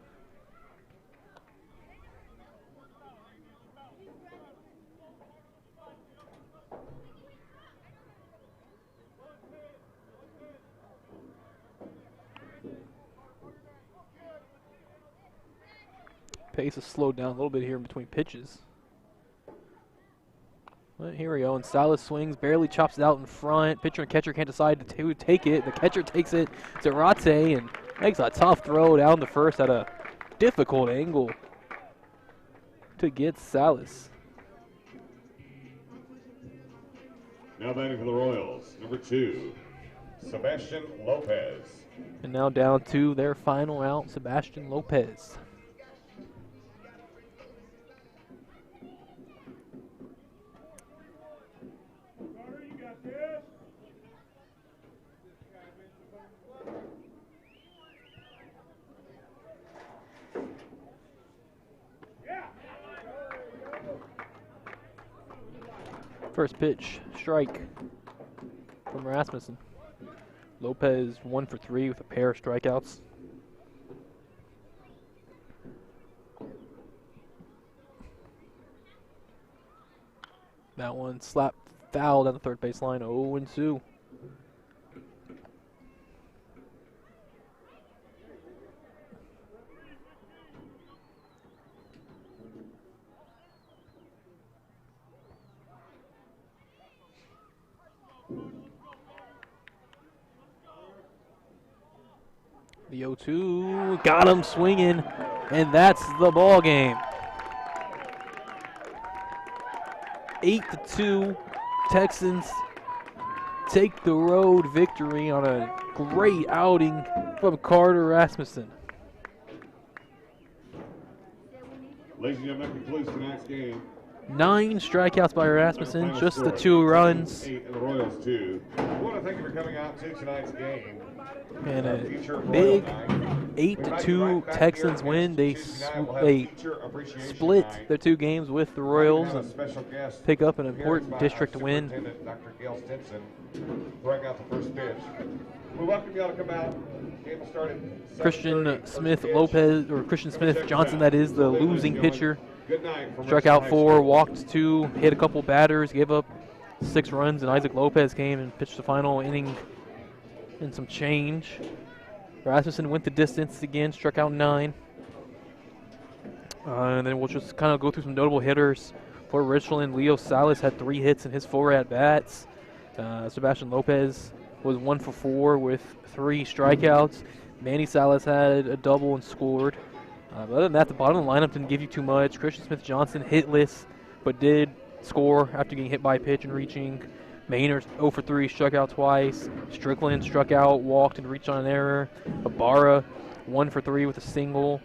Pace has slowed down a little bit here in between pitches. But here we go, and Salas swings, barely chops it out in front. Pitcher and catcher can't decide to take it. The catcher takes it to Rate and makes a tough throw down the first at a difficult angle to get Salas. Now batting for the Royals, number 2, Sebastian Lopez. And now down to their final out, Sebastian Lopez. First pitch, strike from Rasmussen. Lopez 1 for 3 with a pair of strikeouts. That one slapped foul down the third baseline, 0-2. The 0-2 got him swinging, and that's the ball game. 8-2, Texans take the road victory on a great outing from Carter Rasmussen. Ladies and gentlemen, that concludes tonight's game. 9 strikeouts by Rasmussen, just the 2 runs. 8 and the Royals 2. I want to thank you for coming out to tonight's game. And a big 8-2 Texans win. They split their 2 games with the Royals and pick up an important district win. Dr. Gail Stinson throwing out the first pitch. We welcome you all to come out. Game will start at Christian Smith Lopez, or Christian Smith Johnson, that is the losing pitcher. Struck out 4, walked 2, hit a couple batters, gave up 6 runs, and Isaac Lopez came and pitched the final inning and some change. Rasmussen went the distance again, struck out 9. And then we'll just kind of go through some notable hitters for Richland. Leo Salas had 3 hits in his 4 at-bats. Sebastian Lopez was 1 for 4 with 3 strikeouts. Manny Salas had a double and scored. But other than that, the bottom of the lineup didn't give you too much. Christian Smith Johnson hitless, but did score after getting hit by a pitch and reaching. Maynard 0 for 3, struck out twice. Strickland struck out, walked, and reached on an error. Ibarra 1 for 3 with a single.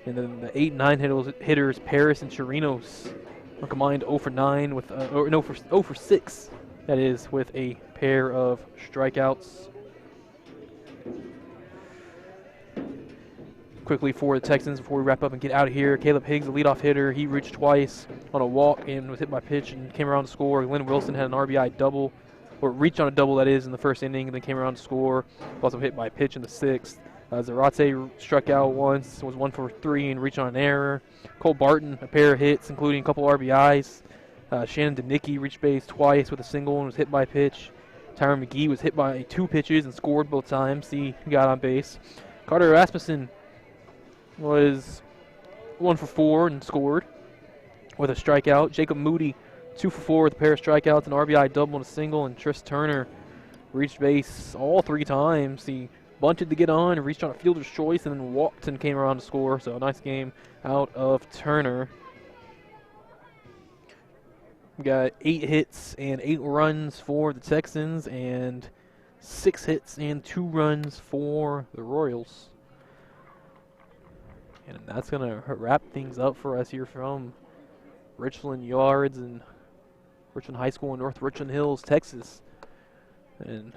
And then the 8 and 9 hitters, Paris and Chirinos, are combined 0 for 9 with 0 for 6. That is with a pair of strikeouts. Quickly for the Texans before we wrap up and get out of here. Caleb Higgs, the leadoff hitter, he reached twice on a walk and was hit by pitch and came around to score. Glenn Wilson had an RBI double, or reached on a double, that is, in the first inning, and then came around to score. Also hit by a pitch in the 6th. Zarate struck out once, was 1 for 3 and reached on an error. Cole Barton, a pair of hits, including a couple RBIs. Shannon Denicki reached base twice with a single and was hit by a pitch. Tyron McGee was hit by 2 pitches and scored both times. He got on base. Carter Rasmussen was 1 for 4 and scored with a strikeout. Jacob Moody, 2 for 4 with a pair of strikeouts, an RBI double and a single, and Tris Turner reached base all 3 times. He bunted to get on, reached on a fielder's choice, and then walked and came around to score. So a nice game out of Turner. We got 8 hits and 8 runs for the Texans, and 6 hits and 2 runs for the Royals. And that's going to wrap things up for us here from Richland Yards and Richland High School in North Richland Hills, Texas. And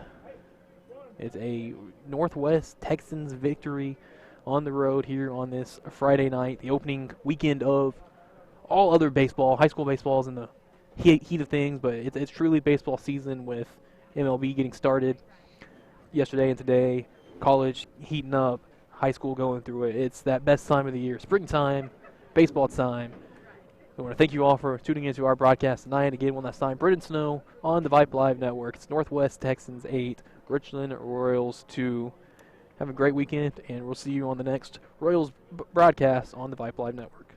it's a Northwest Texans victory on the road here on this Friday night, the opening weekend of all other baseball. High school baseball is in the heat of things, but it's truly baseball season with MLB getting started yesterday and today, college heating up, high school going through it. It's that best time of the year, springtime, baseball time. I want to thank you all for tuning into our broadcast tonight. Again, one last time, Britton Snow on the Vype Live Network. It's Northwest Texans 8, Richland Royals 2. Have a great weekend, and we'll see you on the next Royals broadcast on the Vype Live Network.